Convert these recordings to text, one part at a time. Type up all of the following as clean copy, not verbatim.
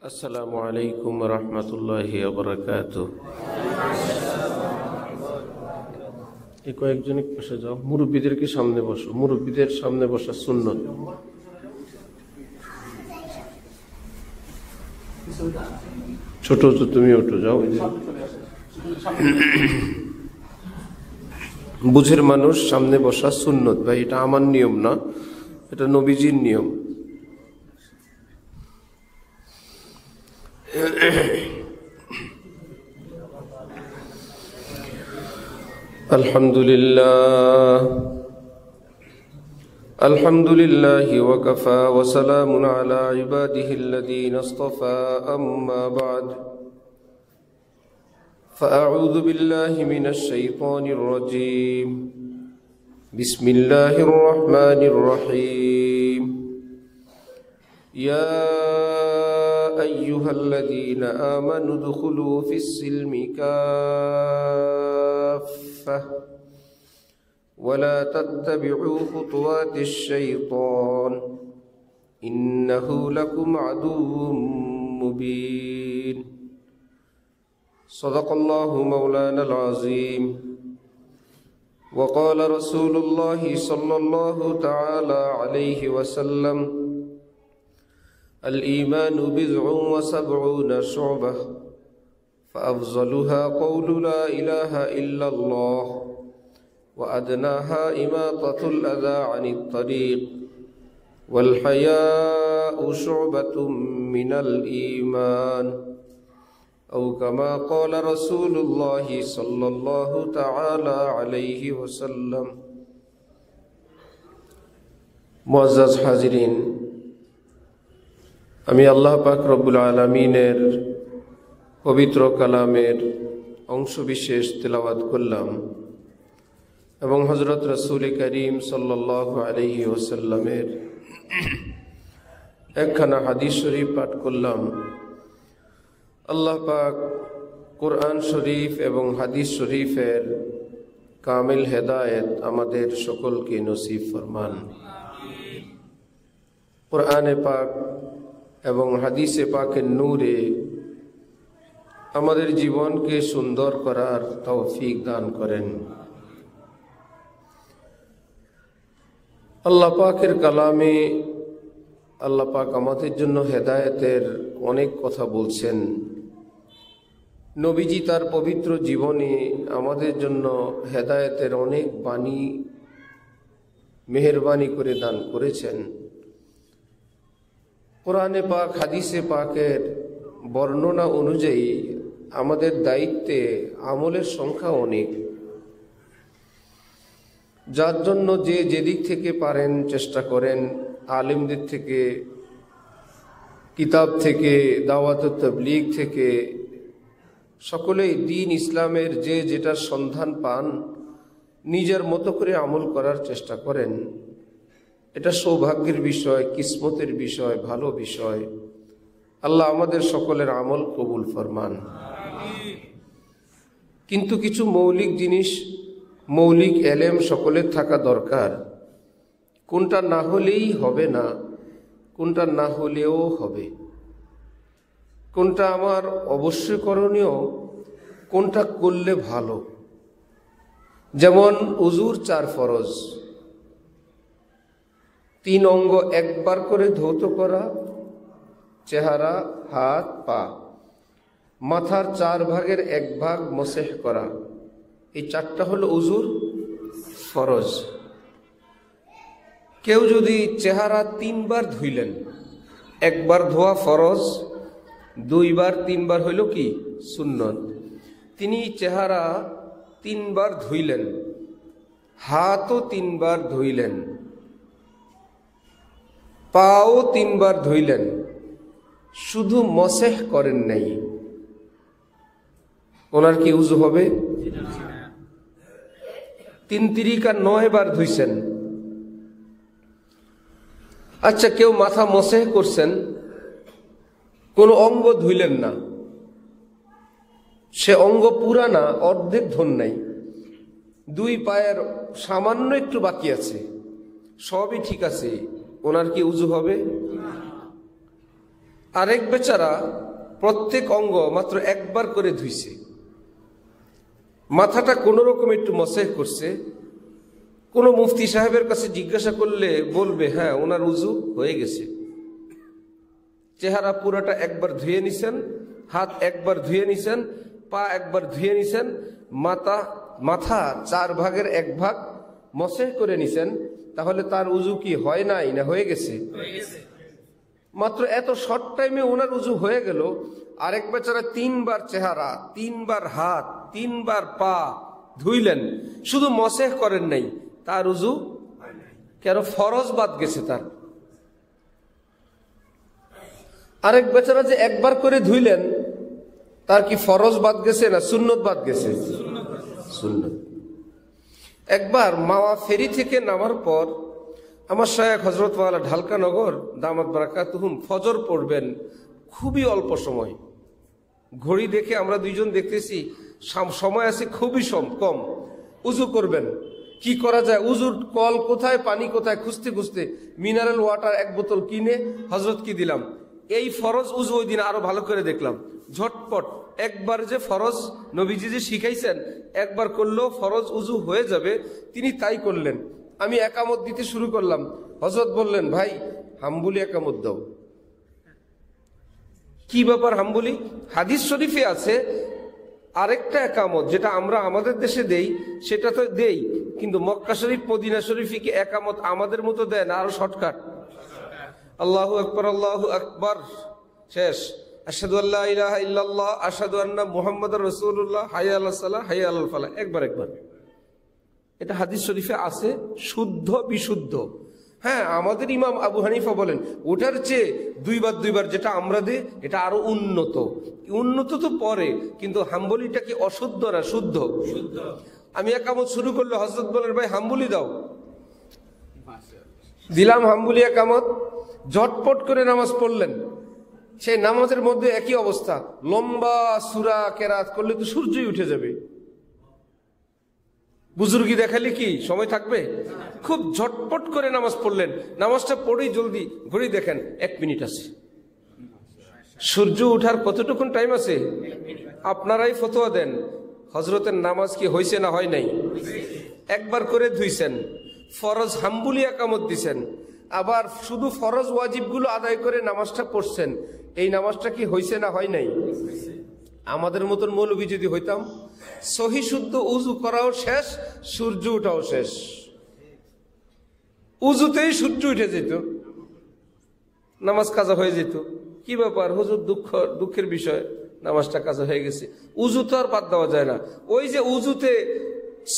আসসালামু আলাইকুম রহমতুল্লাহি ওয়া বারাকাতুহু। এই কয়েকজন বসে যাও, মুরব্বীদেরকে সামনে বসো, মুরব্বীদের সামনে বসা সুন্নত। ছোট তো তুমি ওঠো, যাও। বুঝের মানুষ সামনে বসা সুন্নত ভাই, এটা আমার নিয়ম না, এটা নবীজির নিয়ম। আলহামদুলিল্লাহি ওয়া কাফা ওয়া সালামুন আলা ইবাদিহিল্লাযীনা ইসতাফা, আম্মা বা'দ। ফাআউযু বিল্লাহি মিনাশ শাইতানির রাজীম। বিসমিল্লাহির রাহমানির রাহিম। ইয়া আইয়ুহাল্লাযীনা আমানু উদখুলু ফিস-সিলমি কাফফাহ ওয়ালা তাত্তাবি'উ খুতুওয়াতিশ শাইতান ইন্নাহু লাকুম আদুউম মুবিন। সাদাকাল্লাহু মাওলানাল আযীম। ওয়া ক্বালা রাসূলুল্লাহি সাল্লাল্লাহু তাআলা আলাইহি ওয়াসাল্লাম, الإيمان بضع وسبعون شعبة فأفضلها قول لا إله إلا الله وأدناها إماطة الأذى عن الطريق والحياء شعبة من الإيمان أو كما قال رسول الله صلى الله تعالى عليه وسلم। মুআজ্জাজ হাজিরিন, আমি আল্লাহ পাক রব্বুল আলামিনের পবিত্র কালামের অংশ বিশেষ তেলাওয়াত করলাম এবং হযরত রাসূল করিম সাল্লাল্লাহু আলাইহি ওয়াসাল্লামের একখানা হাদিস শরীফ পাঠ করলাম। আল্লাহ পাক কোরআন শরীফ এবং হাদিস শরীফের কামিল হেদায়েত আমাদের সকলকে নসিব ফরমান। কোরআনে পাক এবং হাদিসে পাকের নূরে আমাদের জীবনকে সুন্দর করার তৌফিক দান করেন। আল্লাহ পাকের কালামে আল্লাহ পাক আমাদের জন্য হেদায়েতের অনেক কথা বলছেন। নবীজি তার পবিত্র জীবনে আমাদের জন্য হেদায়েতের অনেক বাণী মেহেরবানি করে দান করেছেন। কোরআনে পাক হাদিসে পাকের বর্ণনা অনুযায়ী আমাদের দায়িত্বে আমলের সংখ্যা অনেক, যার জন্য যে যেদিক থেকে পারেন চেষ্টা করেন, আলেমদের থেকে, কিতাব থেকে, দাওয়াত ও তাবলীগ থেকে, সকলেই দ্বীন ইসলামের যে যেটার সন্ধান পান নিজের মতো করে আমল করার চেষ্টা করেন। এটা সৌভাগ্যের বিষয়, কিসমতের বিষয়, ভালো বিষয়। আল্লাহ আমাদের সকলের আমল কবুল ফরমান। কিন্তু কিছু মৌলিক জিনিস, মৌলিক এলেম সকলের থাকা দরকার। কোনটা না হলেই হবে না, কোনটা না হলেও হবে, কোনটা আমার অবশ্যই করণীয়, কোনটা করলে ভালো। যেমন উযুর 4 ফরজ, 3 অঙ্গ একবার করে ধৌত করা, চেহারা, হাত, পা, মাথার 4 ভাগের 1 ভাগ মসেহ করা, এই 4টা হলো উযুর ফরজ। কেউ যদি চেহারা 3 বার ধুইলেন, 1 বার ধোয়া ফরজ, 2 বার 3 বার হইল কি সুন্নত। তিনি চেহারা 3 বার ধুইলেন, হাতও 3 বার ধুইলেন, পাও 3 বার ধুইলেন, শুধু মসেহ করেন নাই, ওনার কি উযু হবে? 3 তিরিকা 9 বার ধুইছেন। আচ্ছা, কেউ মাথা মসেহ করছেন, কোন অঙ্গ ধুইলেন না, সে অঙ্গ পুরা না, অর্ধেক ধন নাই, 2 পায়ের সামান্য একটু বাকি আছে, সবই ঠিক আছে, ওনার কি উযু হবে? আরেক বেচারা প্রত্যেক অঙ্গ মাত্র একবার করে ধুইছে, মাথাটা কোনো রকম একটু মসেহ করছে। কোনো মুফতি সাহেবের কাছে জিজ্ঞাসা করলে বলবে হ্যাঁ ওনার উজু হয়ে গেছে। চেহারা পুরাটা একবার ধুয়ে নিছেন, হাত একবার ধুয়ে নিছেন, পা একবার ধুয়ে নিছেন, মাথা 4 ভাগের 1 ভাগ মসেহ করে নিছেন, তাহলে তার উজু কি হয় নাই না হয়ে গেছে? মাত্র এত শর্ট টাইমে ওনার উজু হয়ে গেল। আরেক বেচারা 3 বার চেহারা, 3 বার হাত, 3 বার পা ধুইলেন, শুধু মসেহ করেন নাই, তার উজু কেন? ফরজ বাদ গেছে তার। আরেক বেচারা যে একবার করে ধুইলেন, তার কি ফরজ বাদ গেছে না সুন্নত বাদ গেছে? সুন্নত। একবার মাওয়া ফেরি থেকে নামার পর আমার শায়েখ হযরত ওয়ালা ঢালকানগর দামাত বারাকাতুহুম ফজর পড়বেন, খুবই অল্প সময়। ঘড়ি দেখে আমরা দুইজন দেখতেছি সময় আছে খুবই কম। উজু করবেন, কি করা যায়? উজুর কল কোথায়, পানি কোথায় খুঁজতে খুঁজতে মিনারেল ওয়াটার 1 বোতল কিনে হযরত কি দিলাম। এই ফরজ উজু ওই দিন আরো ভালো করে দেখলাম, ঝটপট একবার যে ফরজ নবীজি যে শিখাইছেন একবার করলেও ফরজ উজু হয়ে যাবে, তিনি তাই করলেন। আমি একামত দিতে শুরু করলাম, হযরত বললেন ভাই হাম্বুলি একামত দাও। কি ব্যাপার হাম্বুলি? হাদিস শরীফে আছে আরেকটা একামত যেটা আমরা আমাদের দেশে দেই, সেটা তো দেই, কিন্তু মক্কা শরীফ মদিনা শরীফে কি একামত আমাদের মতো দেয় না আরো শর্টকাট? আল্লাহু আকবার, আল্লাহু আকবার, শেষ। আশহাদু আল্লা ইলাহা ইল্লাল্লাহ, আশহাদু আন্না মুহাম্মাদুর রাসূলুল্লাহ, হাইয়া আলাস সালাহ, হাইয়া আলাল ফালাহ, একবার। এটা হাদিস শরীফে আছে, শুদ্ধ বিশুদ্ধ। হ্যাঁ, আমাদের ইমাম আবু হানিফা বলেন ওটার চেয়ে 2 বার যেটা আমরা দিই এটা আরো উন্নত। উন্নত তো পরে, কিন্তু হাম্বলিটা কি অশুদ্ধ না শুদ্ধ? আমি একামত শুরু করলে হযরত বলেন ভাই হাম্বলি দাও, দিলাম হাম্বলি একামত, ঝটপট করে নামাজ পড়লেন। সেই নামাজের মধ্যে একই অবস্থা, লম্বা সূরা কেরাত করলে তো সূর্যই উঠে যাবে। বুজুর্গি দেখালে কি সময় থাকবে? খুব ঝটপট করে নামাজ পড়লেন, নামাজটা পড়েই জলদি ঘড়ি দেখেন 1 মিনিট আছে। সূর্য উঠার কতটুকুন টাইম আছে? আপনারাই ফতোয়া দেন, হযরতের নামাজ কি হয়েছে না হয় নাই? একবার করে ধুইছেন, ফরজ হাম্বুলি একামত দিছেন, আবার শুধু ফরজ ওয়াজিবগুলো আদায় করে নামাজটা পড়ছেন। এই নামাজটা কি হয়েছে না হয় নাই? আমাদের মতন মৌলবী যদি হইতাম, সহি শুদ্ধ উজু করাও শেষ, সূর্য উঠাও শেষ, উজুতেই সূর্য উঠে যেত, নামাজ কাজা হয়ে যেত। কি ব্যাপার হুজুর? দুঃখের বিষয়, নামাজটা কাজা হয়ে গেছে। উজু তো আর বাদ দেওয়া যায় না। ওই যে উজুতে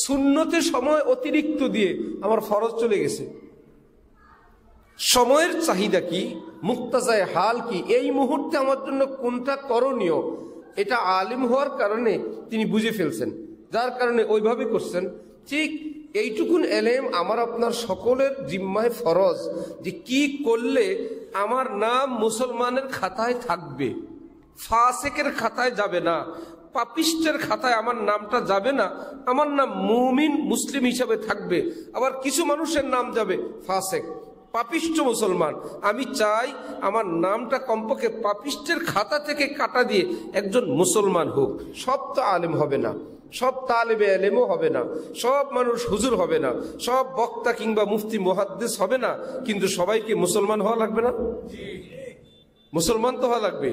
সুন্নতে সময় অতিরিক্ত দিয়ে আমার ফরজ চলে গেছে। সময়ের চাহিদা কি, মুক্তাজায় হাল কি, এই মুহূর্তে আমার জন্য কোনটা করণীয়, এটা আলিম হওয়ার কারণে তিনি বুঝে ফেলছেন, যার কারণে ওইভাবে করছেন। ঠিক এইটুকুন এলেম আমার আপনার সকলের জিম্মায় ফরজ, যে কি করলে আমার নাম মুসলমানের খাতায় থাকবে, ফাসেকের খাতায় যাবে না, পাপিষ্টের খাতায় আমার নামটা যাবে না, আমার নাম মুমিন মুসলিম হিসাবে থাকবে। আবার কিছু মানুষের নাম যাবে ফাসেক, পাপিষ্ঠ মুসলমান। আমি চাই আমার নামটা কমপক্ষে পাপিষ্টের খাতা থেকে কাটা দিয়ে একজন মুসলমান হোক। সব তো আলেম হবে না, সব তালেবে এলেমও হবে না, সব মানুষ হুজুর হবে না, সব বক্তা কিংবা মুফতি মুহাদ্দিস হবে না, কিন্তু সবাইকে মুসলমান হওয়া লাগবে না? মুসলমান তো হওয়া লাগবে,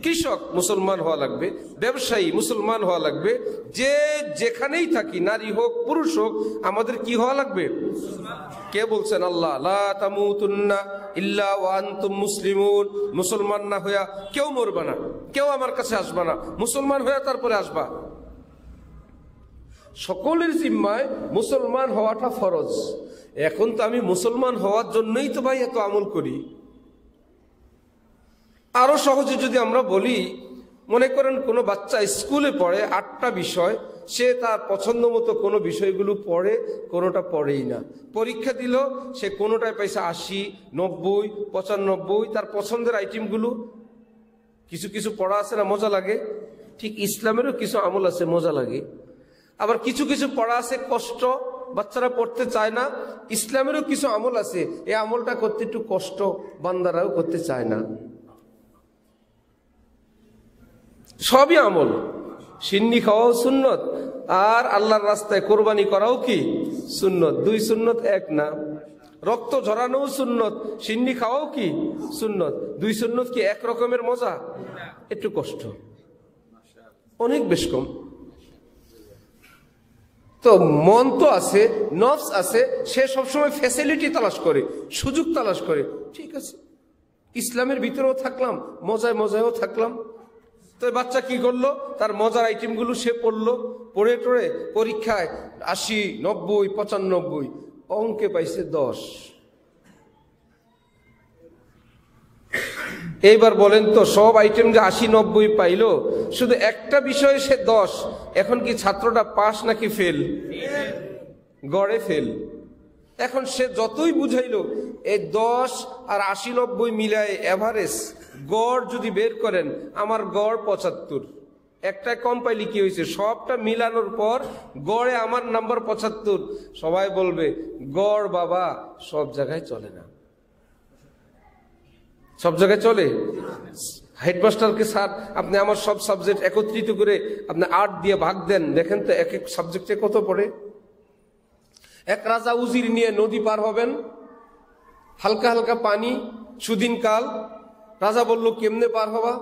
কৃষক মুসলমান হওয়া লাগবে, ব্যবসায়ী মুসলমান হওয়া লাগবে, যে যেখানেই থাকি নারী হোক পুরুষ হোক আমাদের কি হওয়া লাগবে? কে বলছেন? আল্লাহ, লা তামুতুন্না ইল্লা ওয়া আনতুম মুসলিমুন। মুসলমান না হইয়া কেউ মরবা না, কেউ আমার কাছে আসবা না, মুসলমান হইয়া তারপরে আসবা। সকলের জিম্মায় মুসলমান হওয়াটা ফরজ। এখন তো আমি মুসলমান হওয়ার জন্যই তো ভাই এত আমল করি। আরো সহজে যদি আমরা বলি, মনে করেন কোনো বাচ্চা স্কুলে পড়ে 8টা বিষয়, সে তার পছন্দ মতো কোনো বিষয়গুলো পড়ে, কোনোটা পড়েই না। পরীক্ষা দিল, সে কোনোটায় পাইছে 80, 90, 95, তার পছন্দের আইটেমগুলো। কিছু কিছু পড়া আছে না মজা লাগে, ঠিক ইসলামেরও কিছু আমল আছে মজা লাগে। আবার কিছু কিছু পড়া আছে কষ্ট, বাচ্চারা পড়তে চায় না। ইসলামেরও কিছু আমল আছে, এই আমলটা করতে একটু কষ্ট, বান্দারাও করতে চায় না। সবই আমল। সিন্নি খাওয়াও সুন্নত, আর আল্লাহর রাস্তায় কোরবানি করাও কি সুন্নত। দুই সুন্নত এক না। রক্ত ঝরানোও সুন্নত, সিন্নি খাওয়াও কি সুন্নত। দুই সুন্নত কি এক রকমের মজা? একটু কষ্ট, অনেক বেশ কম। তো মন তো আছে, নফস আছে, সে সবসময় ফ্যাসিলিটি তালাশ করে, সুযোগ তালাশ করে। ঠিক আছে, ইসলামের ভিতরেও থাকলাম, মজায় মজায়ও থাকলাম। তো বাচ্চা কি করলো, তার মজার আইটেমগুলো সে পড়লো, পড়ে টড়ে পরীক্ষায় 80, 90, 95, অঙ্কে পাইছে 10। এইবার বলেন তো, সব আইটেম যে 80, 90 পাইলো, শুধু একটা বিষয়ে সে 10, এখন কি ছাত্রটা পাস নাকি ফেল? গড়ে ফেল। এখন সে যতই বুঝাইলো, এই 10 আর 80, 90 মিলায় এভারেজ গড় যদি বের করেন, আমার গড় 75। একটা কম পাইলে কি হয়েছে, সবটা মিলানোর পর গড়ে আমার নাম্বার 75। সবাই বলবে গড় বাবা সব জায়গায় চলে না। সব জায়গায় চলে? হেডমাস্টারকে স্যার আপনি আমার সব সাবজেক্ট একত্রিত করে আপনি 8 দিয়ে ভাগ দেন, দেখেন তো এক এক সাবজেক্টে কত পড়ে। এক রাজা উজির নিয়ে নদী পার হবেন, হালকা হালকা পানি, সুদিন কাল। রাজা বলল কেমনে পার হবা?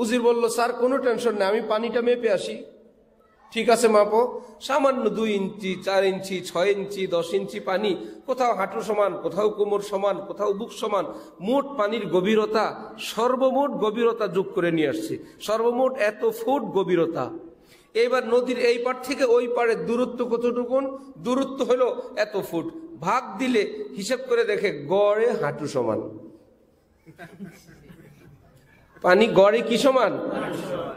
উজির বলল স্যার কোনো টেনশন নেই, আমি পানিটা মেপে আসি। ঠিক আছে মাপো। সামান্য 2 ইঞ্চি, 4 ইঞ্চি, 6 ইঞ্চি, 10 ইঞ্চি পানি, কোথাও হাঁটু সমান, কোথাও কোমর সমান, কোথাও বুক সমান। মোট পানির গভীরতা, সর্বমোট গভীরতা যোগ করে নিয়ে আসছে, সর্বমোট এত ফুট গভীরতা। এইবার নদীর এই পার থেকে ওই পারের দূরত্ব কতটুকুন? দূরত্ব হলো এত ফুট। ভাগ দিলে হিসাব করে দেখে গড়ে হাঁটু সমান। পানি গড়ে কি সমান?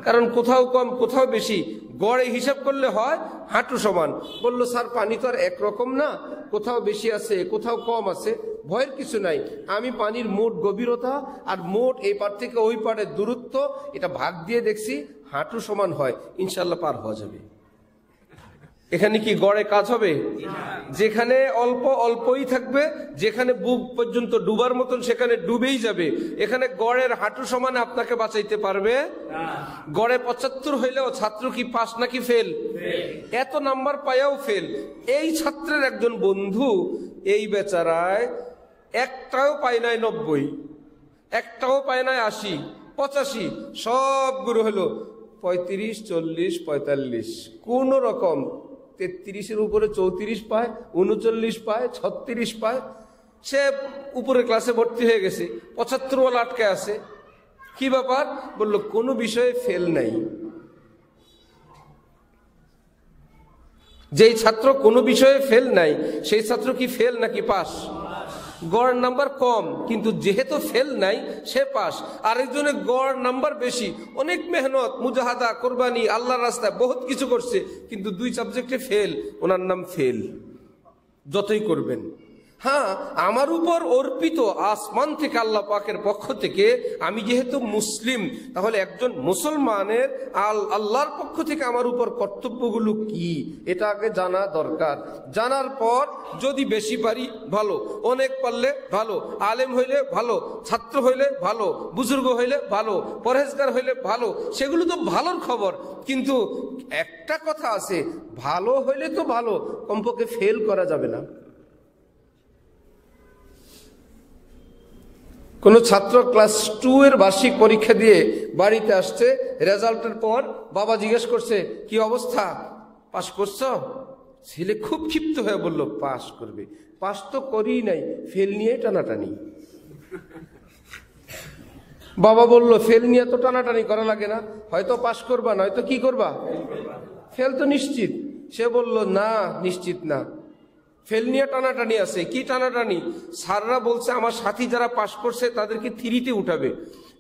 কারণ কোথাও কম কোথাও বেশি, গড়ে হিসাব করলে হয় হাঁটু সমান। বলল স্যার পানি তো আর একরকম না, কোথাও বেশি আছে কোথাও কম আছে। ভয়ের কিছু নাই, আমি পানির মোট গভীরতা আর মোট এই পার থেকে ওই পারের দূরত্ব এটা ভাগ দিয়ে দেখছি, হাঁটু সমান হয়, ইনশাল্লাহ পার হওয়া যাবে। এখানে কি গড়ে কাজ হবে? যেখানে অল্প অল্পই থাকবে, যেখানে বুক পর্যন্ত ডুবার মতন সেখানে ডুবেই যাবে। এখানে গড়ের হাঁটু সমানে আপনাকে বাঁচাইতে পারবে? গড়ে 75 হইলেও ছাত্র কি পাস নাকি ফেল? এত নাম্বার পায়াও ফেল। এই ছাত্রের একজন বন্ধু এই বেচারায় একটাও পায় নাই 90, একটাও পায় নাই 80, 85, সবগুলো হলো 35, 40, 45, কোন রকম 33-এর উপরে 34 পায়, 39 পায়, 36 পায়। সে উপরে ক্লাসে ভর্তি হয়ে গেছে, 75 ওয়ালা আটকে আছে। কি ব্যাপার? বলল কোনো বিষয়ে ফেল নাই। যেই ছাত্র কোনো বিষয়ে ফেল নাই, সেই ছাত্র কি ফেল নাকি পাস? গড় নাম্বার কম, কিন্তু যেহেতু ফেল নাই সে পাস। আরেকজনের গড় নাম্বার বেশি, অনেক মেহনত, মুজাহাদা, কোরবানি, আল্লাহর রাস্তায় বহুত কিছু করছে, কিন্তু 2 সাবজেক্টে ফেল, ওনার নাম ফেল। যতই করবেন। হ্যাঁ, আমার উপর অর্পিত আসমান থেকে আল্লাহ পাকের পক্ষ থেকে, আমি যেহেতু মুসলিম, তাহলে একজন মুসলমানের আল্লাহর পক্ষ থেকে আমার উপর কর্তব্যগুলো কি এটা আগে জানা দরকার। জানার পর যদি বেশি পারি ভালো, অনেক পারলে ভালো, আলেম হইলে ভালো, ছাত্র হইলে ভালো, বুজুর্গ হইলে ভালো, পরহেজগার হইলে ভালো, সেগুলো তো ভালোর খবর। কিন্তু একটা কথা আছে, ভালো হইলে তো ভালো, কমপক্ষে ফেল করা যাবে না। কোন ছাত্র ক্লাস 2 এর বার্ষিক পরীক্ষা দিয়ে বাড়িতে আসছে, রেজাল্টের পর বাবা জিজ্ঞেস করছে কি অবস্থা, পাস করছো? ছেলে খুব ক্ষিপ্ত হয়ে বলল পাস করবে। পাস তো করি নাই, ফেল নিয়ে টানাটানি। বাবা বলল ফেল নিয়ে তো টানাটানি করা লাগে না, হয়তো পাস করবা, নয়তো কি করবা, ফেল তো নিশ্চিত। সে বলল না, নিশ্চিত না, ফেল নিয়ে টানাটানি আছে। কি টানাটানি? স্যাররা বলছে আমার সাথী যারা পাস করছে তাদেরকে 3-তে উঠাবে,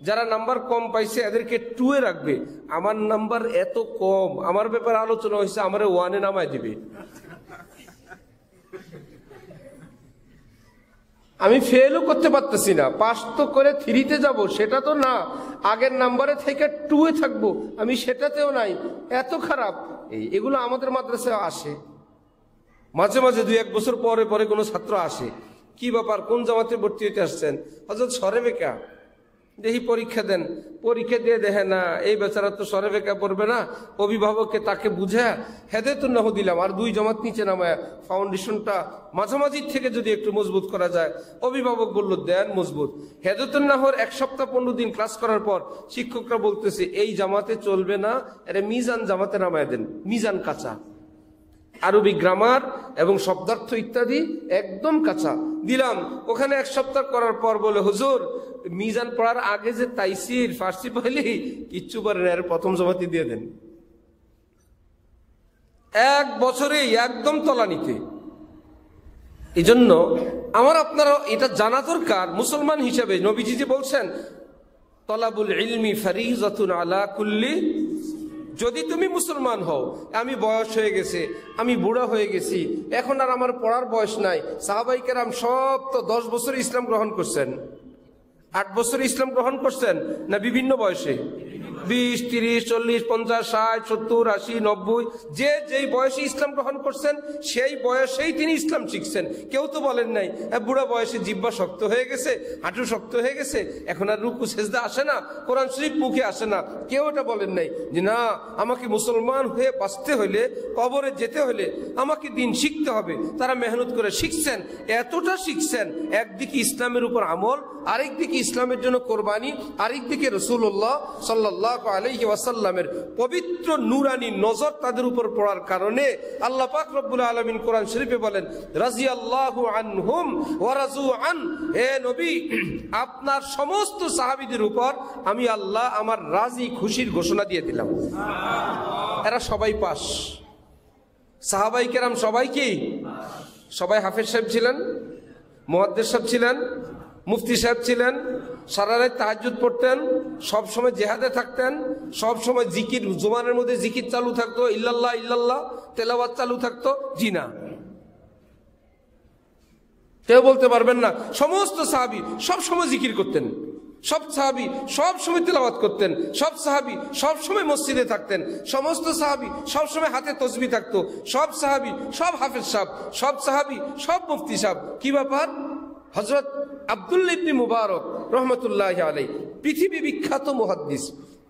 যারা নাম্বার কম পাইছে এদেরকে 2-এ রাখবে। আমার নাম্বার এত কম, আমার ব্যাপারে আলোচনা হয়েছে, আমারে 1-এ নামায় দিবে। আমি ফেলও করতে পারতেছি না, পাস তো করে 3-তে যাব, সেটা তো না, আগের নাম্বারে থেকে 2-এ থাকবো, আমি সেটাতেও নাই, এত খারাপ। এগুলো আমাদের মাদ্রাসায় আসে মাঝে মাঝে, 2-1 বছর পরে পরে কোনো ছাত্র আসে, কি ব্যাপার, কোন জামাতে ভর্তি হইতে আসছেন? হযরত সরে বেকা, দেখি পরীক্ষা দেন, পরীক্ষা দিয়ে দেখে না এই বেচারা তো সরে বেকা পড়বে না, অভিভাবককে তাকে বুঝে হেদায়েতুন নাহু দিলাম, আর 2 জমাত নিচে নামায় ফাউন্ডেশনটা মাঝামাঝি থেকে যদি একটু মজবুত করা যায়। অভিভাবক বলল দেন মজবুত। হেদায়েতুন নাহুর 1 সপ্তাহ 15 দিন ক্লাস করার পর শিক্ষকরা বলতেছে এই জামাতে চলবে না, এটা মিজান জামাতে নামায় দেন, মিজান কাঁচা, আরবি গ্রামার এবং শব্দার্থ ইত্যাদি একদম কাঁচা দিলাম। ওখানে 1 সপ্তাহ করার পর বলে হুজুর মিজান পড়ার আগে যে তাইসির ফার্সি পড়লি কিচ্ছু পারে না, এর প্রথম জমাতি দিয়ে দেন। 1 বছরেই একদম তলানিতে। এই জন্য আমার আপনারা এটা জানা দরকার মুসলমান হিসেবে। নবীজি যে বলছেন তলাবুল ইলমি ফারিজাতুন আলা কুল্লি, যদি তুমি মুসলমান হও, আমি বয়স হয়ে গেছে, আমি বুড়া হয়ে গেছি, এখন আর আমার পড়ার বয়স নাই। সাহাবায়ে কেরাম সব তো 10 বছরে ইসলাম গ্রহণ করছেন, 8 বছরে ইসলাম গ্রহণ করছেন না বিভিন্ন বয়সে? 20, 30, 40, 50, 60, 70, 80, 90 যে যেই বয়সে ইসলাম গ্রহণ করছেন সেই বয়সেই তিনি ইসলাম শিখছেন। কেউ তো বলেন নাই বুড়া বয়সে জিহ্বা শক্ত হয়ে গেছে, হাঁটু শক্ত হয়ে গেছে, এখন আর রুকু সেজদা আসে না, কোরআন শরীফ মুখে আসে না। কেউ এটা বলেন নাই যে না আমাকে মুসলমান হয়ে বাঁচতে হলে, কবরে যেতে হলে আমাকে দিন শিখতে হবে। তারা মেহনত করে শিখছেন, এতটা শিখছেন, একদিকে ইসলামের উপর আমল, আরেকদিকে ইসলামের জন্য কোরবানি, আরেকদিকে রাসূলুল্লাহ সাল্লাল্লাহু আলাইহি ওয়াসাল্লামের পবিত্র নূরানি নজর তাদের উপর পড়ার কারণে আল্লাহ পাক রব্বুল আলামিন কোরআন শরীফে বলেন রাদিয়াল্লাহু আনহুম ওয়া রাযু আন, হে নবী আপনার সমস্ত সাহাবীদের উপর আমি আল্লাহ আমার রাজি খুশির ঘোষণা দিয়ে দিলাম। এরা সবাই পাস। সাহাবায়ে কেরাম সবাই কি? সবাই হাফেজ সাহেব ছিলেন, মুহাদ্দিস সাহেব ছিলেন, মুফতি সাহেব ছিলেন, সারা রাত তাহাজ্জুদ পড়তেন, সব সময় জিহাদে থাকতেন, সব সময় জিকির, জুমানের মধ্যে জিকির চালু থাকতো, ইল্লাল্লাহ ইল্লাল্লাহ তেলাওয়াত চালু থাকতো? জি না। কেউ বলতে পারবেন না সমস্ত সাহাবী সব সময় জিকির করতেন, সব সাহাবী সব সময় তেলাওয়াত করতেন, সব সাহাবী সব সময় মসজিদে থাকতেন, সমস্ত সাহাবী সব সময় হাতে তাসবিহ থাকতো, সব সাহাবী সব হাফেজ সাহেব, সব সাহাবী সব মুফতি সাহেব। কি ব্যাপার? হযরত আব্দুল্লাহ ইবনে মুবারক রহমাতুল্লাহি আলাইহি পৃথিবী বিখ্যাত মুহাদ্দিস,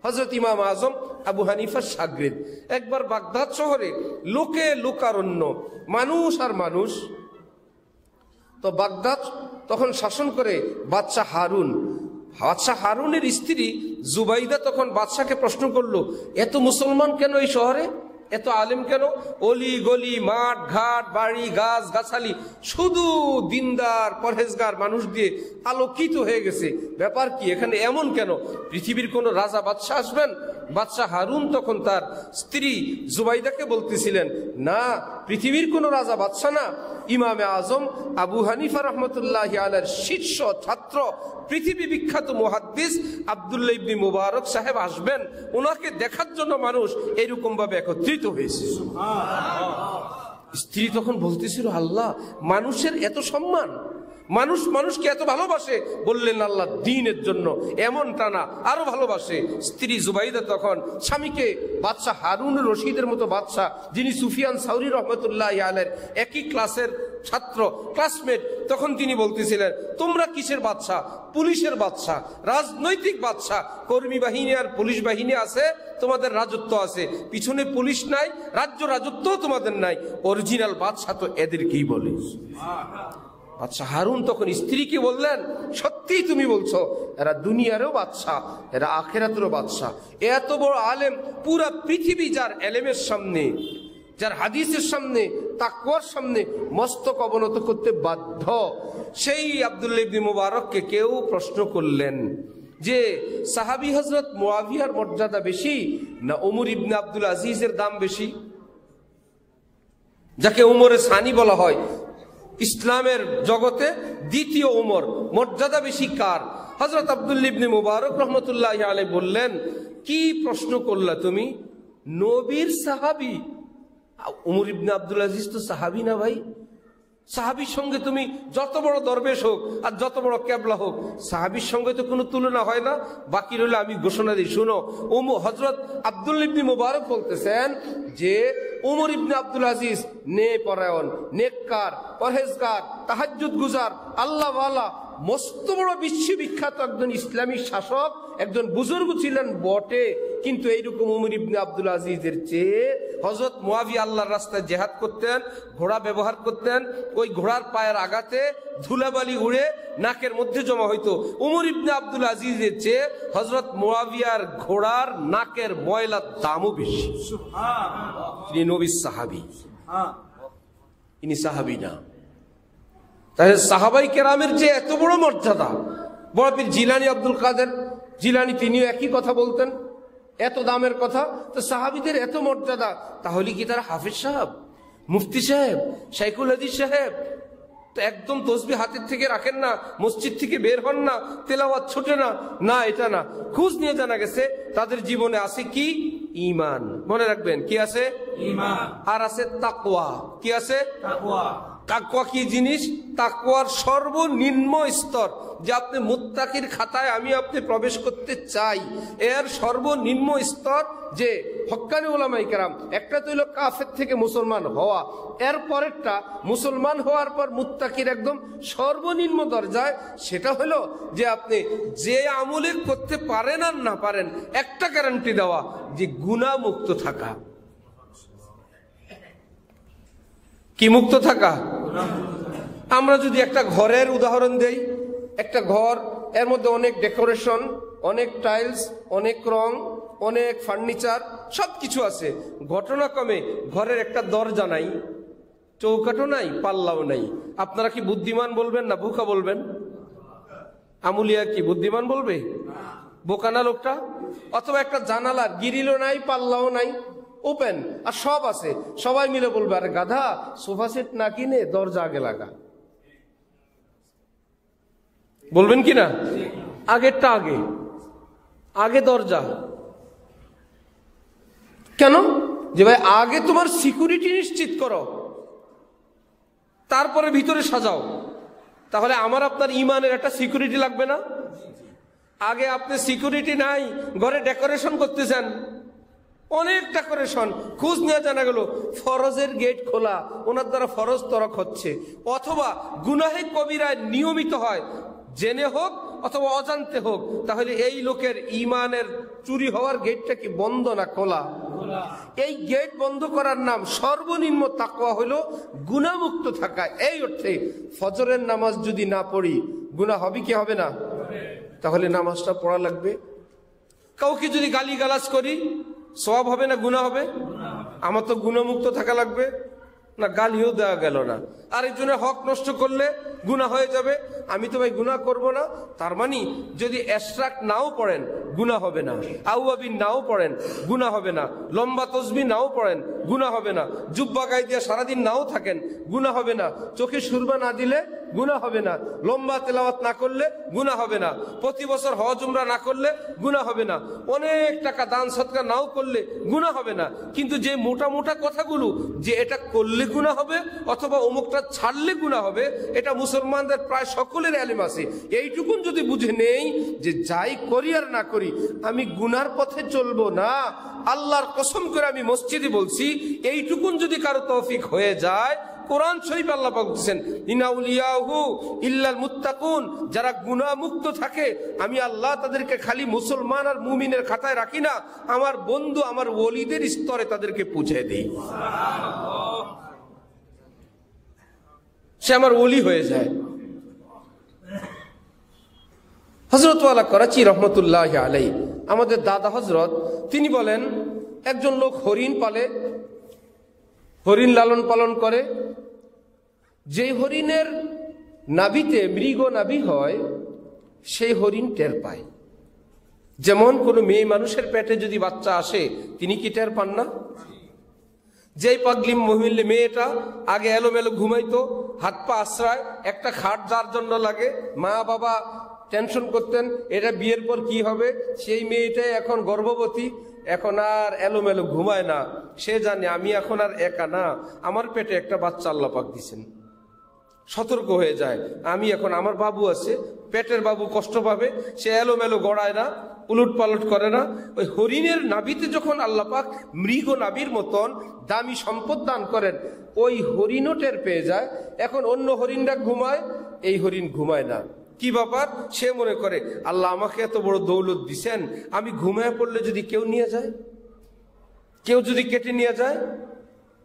হযরত ইমাম আজম আবু হানিফার শাগরিদ। একবার বাগদাদ শহরে লোকে লোকারণ্য, মানুষ আর মানুষ। তো বাগদাদ তখন শাসন করে বাদশাহ হারুন। বাদশাহ হারুনের স্ত্রী জুবাইদা তখন বাদশাকে প্রশ্ন করলো এত মুসলমান কেন এই শহরে, এত আলেম কেন? অলি গলি মাঠ ঘাট বাড়ি গাছ গাছালি শুধু দিনদার পরহেজগার মানুষ দিয়ে আলোকিত হয়ে গেছে, ব্যাপার কি এখানে এমন কেন? পৃথিবীর কোন রাজা বাদশাহ আসবেন? বাদশাহ হারুন তখন তার স্ত্রী জুবাইদাকে বলতেছিলেন না পৃথিবীর কোন রাজা বাদশাহ না, ইমামে আজম আবু হানিফা রহমতুল্লাহি আলাইহির শীর্ষ ছাত্র পৃথিবী বিখ্যাত মুহাদ্দিস আব্দুল্লাহ ইবনে মুবারক সাহেব আসবেন, ওনাকে দেখার জন্য মানুষ এরকম ভাবে একত্রিত হয়েছে। স্ত্রী তখন বলতেছিল আল্লাহ মানুষের এত সম্মান, মানুষ মানুষকে এত ভালোবাসে। বললেন আল্লাহ দ্বীনের জন্য এমনটা না, আরো ভালোবাসে। স্ত্রী জুবাইদা তখন স্বামীকে বাদশাহ হারুন রশিদের মতো বাদশাহ, যিনি সুফিয়ান সাউরি রহমতুল্লাহ আলাইহির একই ক্লাসের ছাত্র, ক্লাসমেট, তখন তিনি বলতেছিলেন তোমরা কিসের বাদশাহ? পুলিশের বাদশাহ, রাজনৈতিক বাদশাহ। কর্মী বাহিনী আর পুলিশ বাহিনী আছে, তোমাদের রাজত্ব আছে, পিছনে পুলিশ নাই, রাজ্য রাজত্ব তোমাদের নাই, অরিজিনাল বাদশাহ তো এদেরকেই বলে। আচ্ছা হারুন তখন স্ত্রীকে বললেন সত্যিই তুমি বলছো, এরা দুনিয়ারও বাদশাহ, এরা আখিরাতেরও বাদশাহ। এত বড় আলেম, পুরা পৃথিবী যার এলেমের সামনে, যার হাদিসের সামনে, তাকওয়ার সামনে মস্তক অবনত করতে বাধ্য, সেই আব্দুল্লাহ ইবনে মুবারককে কেউ প্রশ্ন করলেন যে সাহাবী হযরত মুআবিয়ার মর্যাদা বেশি না ওমর ইবনে আব্দুল আজিজের দাম বেশি? যাকে ওমরে সানি বলা হয়, ইসলামের জগতে দ্বিতীয় ওমর, মর্যাদা বেশি কার? হযরত আব্দুল্লাহ ইবনে মুবারক রহমতুল্লাহি আলাইহি বললেন কি প্রশ্ন করলা তুমি? নবীর সাহাবী ওমর ইবনে আব্দুল আজিজ তো সাহাবী না ভাই? সাহাবীর সঙ্গে তুমি যত বড় দরবেশ হোক আর যত বড় কেবলা হোক, সাহাবীর সঙ্গে তো কোনো তুলনা হয় না। বাকি রইল আমি ঘোষণা দিই, শুনো। হযরত আব্দুল্লাহ ইবনে মুবারক বলতেছেন যে ওমর ইবনে আব্দুল আজিজ ন্যায় পরায়ণ, নেককার, পরহেজগার, তাহাজ্জুদ গুজার, আল্লাহওয়ালা, মস্ত বড় বিশ্ববিখ্যাত একজন ইসলামী শাসক, একজন বুজুর্গ ছিলেন বটে, কিন্তু এইরকম উমর ইবনে আব্দুল আজিজের চেয়ে হযরত মুয়াবিয়া আল্লাহর রাস্তায় জিহাদ করতেন, ঘোড়া ব্যবহার করতেন, ওই ঘোড়ার পায়ের আঘাতে ধুলাবালি উড়ে নাকের মধ্যে জমা হইতো। উমর ইবনে আব্দুল আজিজের চেয়ে হযরত মুয়াবিয়ার ঘোড়ার নাকের ময়লার দামও বেশি। তিনি নবীর সাহাবী, ইনি সাহাবী না। তাহলে সাহাবাই কেরামের যে এত বড় মর্যাদা, বড় পীর জিলানী আব্দুল কাদের জিলানী তিনিও একই কথা বলতেন, এত দামের কথা। তো সাহাবীদের এত মর্যাদা, তাহলে কি তারা হাফেজ সাহেব, মুফতি সাহেব, শাইখুল হাদিস সাহেব তো একদম তসবিহ হাতের থেকে রাখেন না, মসজিদ থেকে বের হন না, তেলাওয়াত ছোটে না? না, এটা না। খোঁজ নিয়ে জানা গেছে তাদের জীবনে আছে কি? ঈমান। মনে রাখবেন, কি আছে? ঈমান। আর আছে তাকওয়া। কি আছে? তাকওয়া। তাকওয়া কি জিনিস? তাকওয়ার সর্বনিম্ন স্তর, যে আপনি মুত্তাকির খাতায় আমি আপনি প্রবেশ করতে চাই, এর সর্বনিম্ন স্তর যে হক্কানি উলামায়ে কেরাম, একটা তো হলো কাফের থেকে মুসলমান হওয়া, এর পরেরটা মুসলমান হওয়ার পর মুত্তাকির একদম সর্বনিম্ন দরজায়, সেটা হলো যে আপনি যে আমলে করতে পারেন আর না পারেন, একটা গ্যারান্টি দেওয়া, যে গুনাহ মুক্ত থাকা। কি মুক্ত থাকা? আমরা যদি একটা ঘরের উদাহরণ দেই, একটা ঘর, এর মধ্যে অনেক ডেকোরেশন, অনেক টাইলস, অনেক রং, অনেক ফার্নিচার, সবকিছু আছে। ঘটনাক্রমে ঘরের একটা দরজা নাই, চৌকাঠও নাই, পাল্লাও নাই। আপনারা কি বুদ্ধিমান বলবেন না বোকা বলবেন? আমুলিয়া কি বুদ্ধিমান বলবে? বোকানা লোকটা? অথবা একটা জানালার গ্রিলও নাই, পাল্লাও নাই, ওপেন, আর সব আছে, সবাই মিলে বলবে আরে গাধা, সোফা সেট না কিনে দরজা আগে লাগা। বলবেন কি না? আগেরটা আগে, আগে দরজা। কেন? যে ভাই আগে তোমার সিকিউরিটি নিশ্চিত করো, তারপরে ভিতরে সাজাও। তাহলে আমার আপনার ইমানের একটা সিকিউরিটি লাগবে না? আগে আপনি সিকিউরিটি নাই, ঘরে ডেকোরেশন করতেছেন, অনেক ডেকোরেশন, খোঁজ নিয়ে জানা গেল ফরজের গেট খোলা, ওনার দ্বারা ফরজ তরক হচ্ছে, অথবা গুনাহে কবিরায় নিয়মিত হয়, জেনে হোক অথবা অজান্তে হোক। তাহলে এই লোকের ইমানের চুরি হওয়ার গেটটা কি বন্ধ না খোলা? এই গেট বন্ধ করার নাম সর্বনিম্ন তাকওয়া হলো গুনাহমুক্ত থাকা। এই অর্থে ফজরের নামাজ যদি না পড়ি গুনাহ হবে কি হবে না? তাহলে নামাজটা পড়া লাগবে। কাউকে যদি গালিগালাজ করি সওয়াব হবে না গুনাহ হবে? আমার তো গুনাহমুক্ত থাকা লাগবে না, গালিও দেওয়া গেল না। আরেকজনের হক নষ্ট করলে গুনাহ হয়ে যাবে, আমি তো ভাই গুনাহ করব না। তার মানে যদি এশরাক নাও পড়েন গুনাহ হবে না, আউয়াবিন নাও পড়েন গুনাহ হবে না, লম্বা তসবিহ নাও পড়েন গুনাহ হবে না, জুব্বা গায়ে দিয়ে সারাদিন নাও থাকেন গুনাহ হবে না, চোখে সুরমা না দিলে গুনাহ হবে না, লম্বা তেলাওয়াত না করলে গুনাহ হবে না, প্রতি বছর হজ উমরা না করলে গুনাহ হবে না, অনেক টাকা দান সদকা নাও করলে গুনাহ হবে না। কিন্তু যে মোটা মোটা কথাগুলো, যে এটা করলে গুনাহ হবে অথবা অমুকটা ছাড়লে গুনাহ হবে, এটা মুসলমানদের প্রায় সকলের ইলম আছে। এইটুকুন যদি বুঝে নেই যে যাই করি আর না করি আমি গুনার পথে চলবো না, আল্লাহর কসম করে আমি মসজিদে বলছি, এইটুকুন যদি কারো তৌফিক হয়ে যায়, কোরআন শরীফ আল্লাহ পাক বলেছেন ইন্না আউলিয়াহু ইল্লাল মুত্তাকুন, যারা গুনাহ মুক্ত থাকে আমি আল্লাহ তাদেরকে খালি মুসলমান আর মুমিনের খাতায় রাখি না, আমার বন্ধু আমার ওলিদের স্তরে তাদেরকে পৌঁছে দেই, সে আমার ওলি হয়ে যায়। হযরত ওয়ালা করাচি রহমতুল্লাহ আলাইহি, আমাদের দাদা হযরত, তিনি বলেন একজন লোক হরিণ পালে, হরিণ লালন পালন করে, যে হরিণের নাভিতে মৃগ নাভি হয় সেই হরিণ টের পায়। যেমন কোনো মেয়ে মানুষের পেটে যদি বাচ্চা আসে তিনি কি টের পান না? যেই পাগলি মহিলা মেয়েটা আগে এলোমেলো ঘুমাইতো, হাত পা আশ্রয়, একটা খাট যার জন্য লাগে, মা বাবা টেনশন করতেন এটা বিয়ের পর কি হবে, সেই মেয়েটাই এখন গর্ভবতী, এখন আর এলোমেলো ঘুমায় না, সে জানে আমি এখন আর একা না, আমার পেটে একটা বাচ্চা আল্লাহ পাক দিয়েছেন। সতর্ক হয়ে যায়, আমি এখন, আমার বাবু আছে, পেটের বাবু কষ্ট পাবে, সে এলোমেলো গড়ায় না, উলট পালট করে না। ওই হরিণের নাভিতে যখন আল্লাহ পাক মৃগ নাভির মতন দামি সম্পদ দান করেন, ওই হরিণও টের পেয়ে যায়। এখন অন্য হরিণরা ঘুমায়, এই হরিণ ঘুমায় না, কি ব্যাপার? সে মনে করে আল্লাহ আমাকে এত বড় দৌলত দিছেন, আমি ঘুমায় পড়লে যদি কেউ নিয়ে যায়, কেউ যদি কেটে নিয়ে যায়,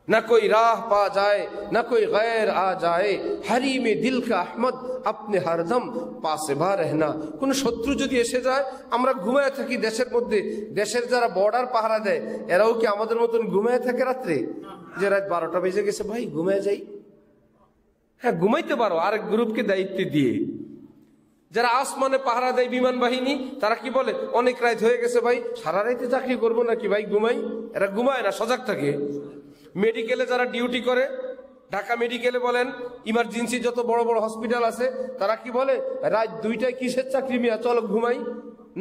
না কোই রাহ পা যায় না কোই গैर আ যায়, হারিমে দিল কা আহমদ আপনি হরদম পাশে ভা রহনা। কোন শত্রু যদি এসে যায়, আমরা ঘুমায় থাকি দেশের মধ্যে, দেশের যারা বর্ডার পাহারা দেয় এরাও কি আমাদের মতন ঘুমায় থাকে রাত্রে? যে রাত 12টা বেজে গেছে, ভাই ঘুমায় যাই। হ্যাঁ, ঘুমাইতে পারো আরেক গ্রুপকে দায়িত্ব দিয়ে। যারা আসমানে পাহারা দেয় বিমান বাহিনী, তারা কি বলে অনেক রাত হয়ে গেছে ভাই, সারা রাতে চাকরি করবো নাকি ভাই, ঘুমাই। এরা ঘুমায় না, সজাগ থাকে। মেডিকেলে যারা ডিউটি করে, ঢাকা মেডিকেলে বলেন, ইমার্জেন্সি যত বড় বড় হসপিটাল আছে, তারা কি বলে রাত 2টায় কিসের চাকরি মিয়া, চলো ঘুমাই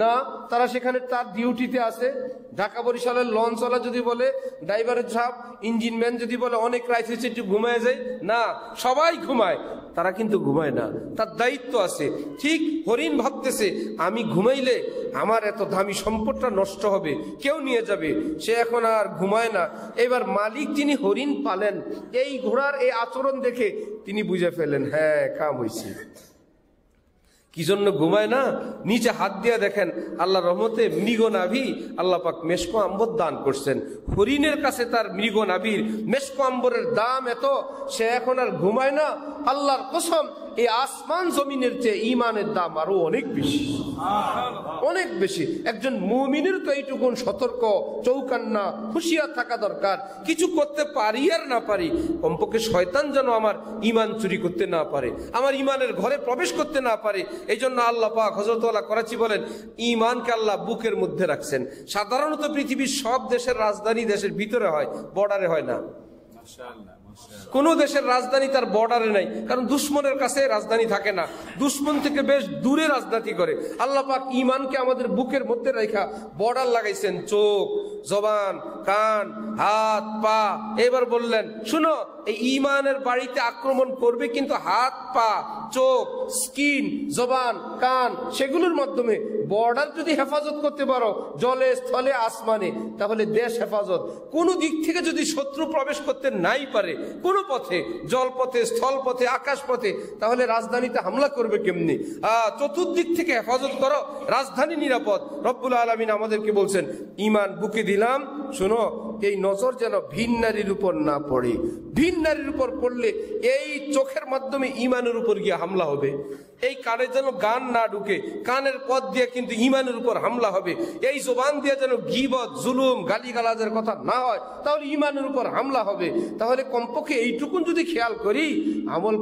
না। তারা সেখানে তার ডিউটিতে আছে। ঢাকা বরিশালের লঞ্চওয়ালা যদি বলে, ড্রাইভারের সাহেব, ইঞ্জিন ম্যান যদি বলে অনেক রাত হয়েছে একটু ঘুমায় যায়, না, সবাই ঘুমায়, তারা কিন্তু ঘুমায় না, তার দায়িত্ব আছে। ঠিক হরিণ ভাবতেছে আমি ঘুমাইলে আমার এত দামি সম্পদটা নষ্ট হবে, কেউ নিয়ে যাবে, সে এখন আর ঘুমায় না। এবার মালিক যিনি হরিণ পালেন, এই ঘোড়ার এই আচরণ দেখে তিনি বুঝে ফেলেন, হ্যাঁ কাম হয়েছে। কি জন্য ঘুমায় না? নিচে হাত দিয়ে দেখেন আল্লাহ রহমতে মৃগ নাভি আল্লাহ পাক মেশকো আম্বর দান করছেন। হরিণের কাছে তার মৃগ নাভির মেশকো আম্বরের দাম এত, সে এখন আর ঘুমায় না। আল্লাহর কসম, এই আসমান জমিনের চেয়ে ইমানের দাম আরো অনেক বেশি, অনেক বেশি। একজন মুমিনের তো এইটুকুন সতর্ক, চৌকান্না, হুঁশিয়ার থাকা দরকার। কিছু করতে পারি আর না পারি, কমপক্ষে শয়তান যেন আমার ইমান চুরি করতে না পারে, আমার ইমানের ঘরে প্রবেশ করতে না পারে। এই জন্য আল্লাহ পাক হযরত আল্লাহ করাচি বলেন, ইমানকে আল্লাহ বুকের মধ্যে রাখছেন। সাধারণত পৃথিবীর সব দেশের রাজধানী দেশের ভিতরে হয়, বর্ডারে হয় না। কোন দেশের রাজধানী তার বর্ডারে নাই, কারণ দুশ্মনের কাছে রাজধানী থাকে না, দুশ্মন থেকে বেশ দূরে রাজনীতি করে। আল্লাহ পাক ইমানকে আমাদের বুকের মধ্যে রাখা বর্ডার লাগাইছেন, চোখ, জবান, কান, হাত, পা। এবার বললেন শুনো, এই ইমানের বাড়িতে আক্রমণ করবে, কিন্তু হাত, পা, চোখ, স্কিন, জবান, কান, সেগুলোর মাধ্যমে বর্ডার যদি হেফাজত করতে পারো, জলে, স্থলে, আসমানে, তাহলে দেশ হেফাজত। কোন দিক থেকে যদি শত্রু প্রবেশ করতে নাই পারে, কোন পথে, জলপথে, স্থলপথে, আকাশ পথে, তাহলে রাজধানীতে হামলা করবে কেমনি? চতুর্দিক থেকে হেফাজত করো, রাজধানী নিরাপদ। রব্বুল আলামিন আমাদেরকে বলছেন, ইমান বুকে দিলাম, শোনো, এই নজর যেন ভিন নারীর উপর না পড়ে। ভিন নারীর উপর পড়লে এই চোখের মাধ্যমে ইমানের উপর গিয়ে হামলা হবে। এই কানে যেন গান না ঢুকে, কানের পথ দিয়ে কিন্তু ইমানের উপর হামলা হবে। এই জবান দিয়ে যেন গীবত, জুলুম, গালিগালাজের কথা না হয়, তাহলে ইমানের উপর হামলা হবে। তাহলে কমপক্ষে এইটুকুন যদি খেয়াল করি, আমল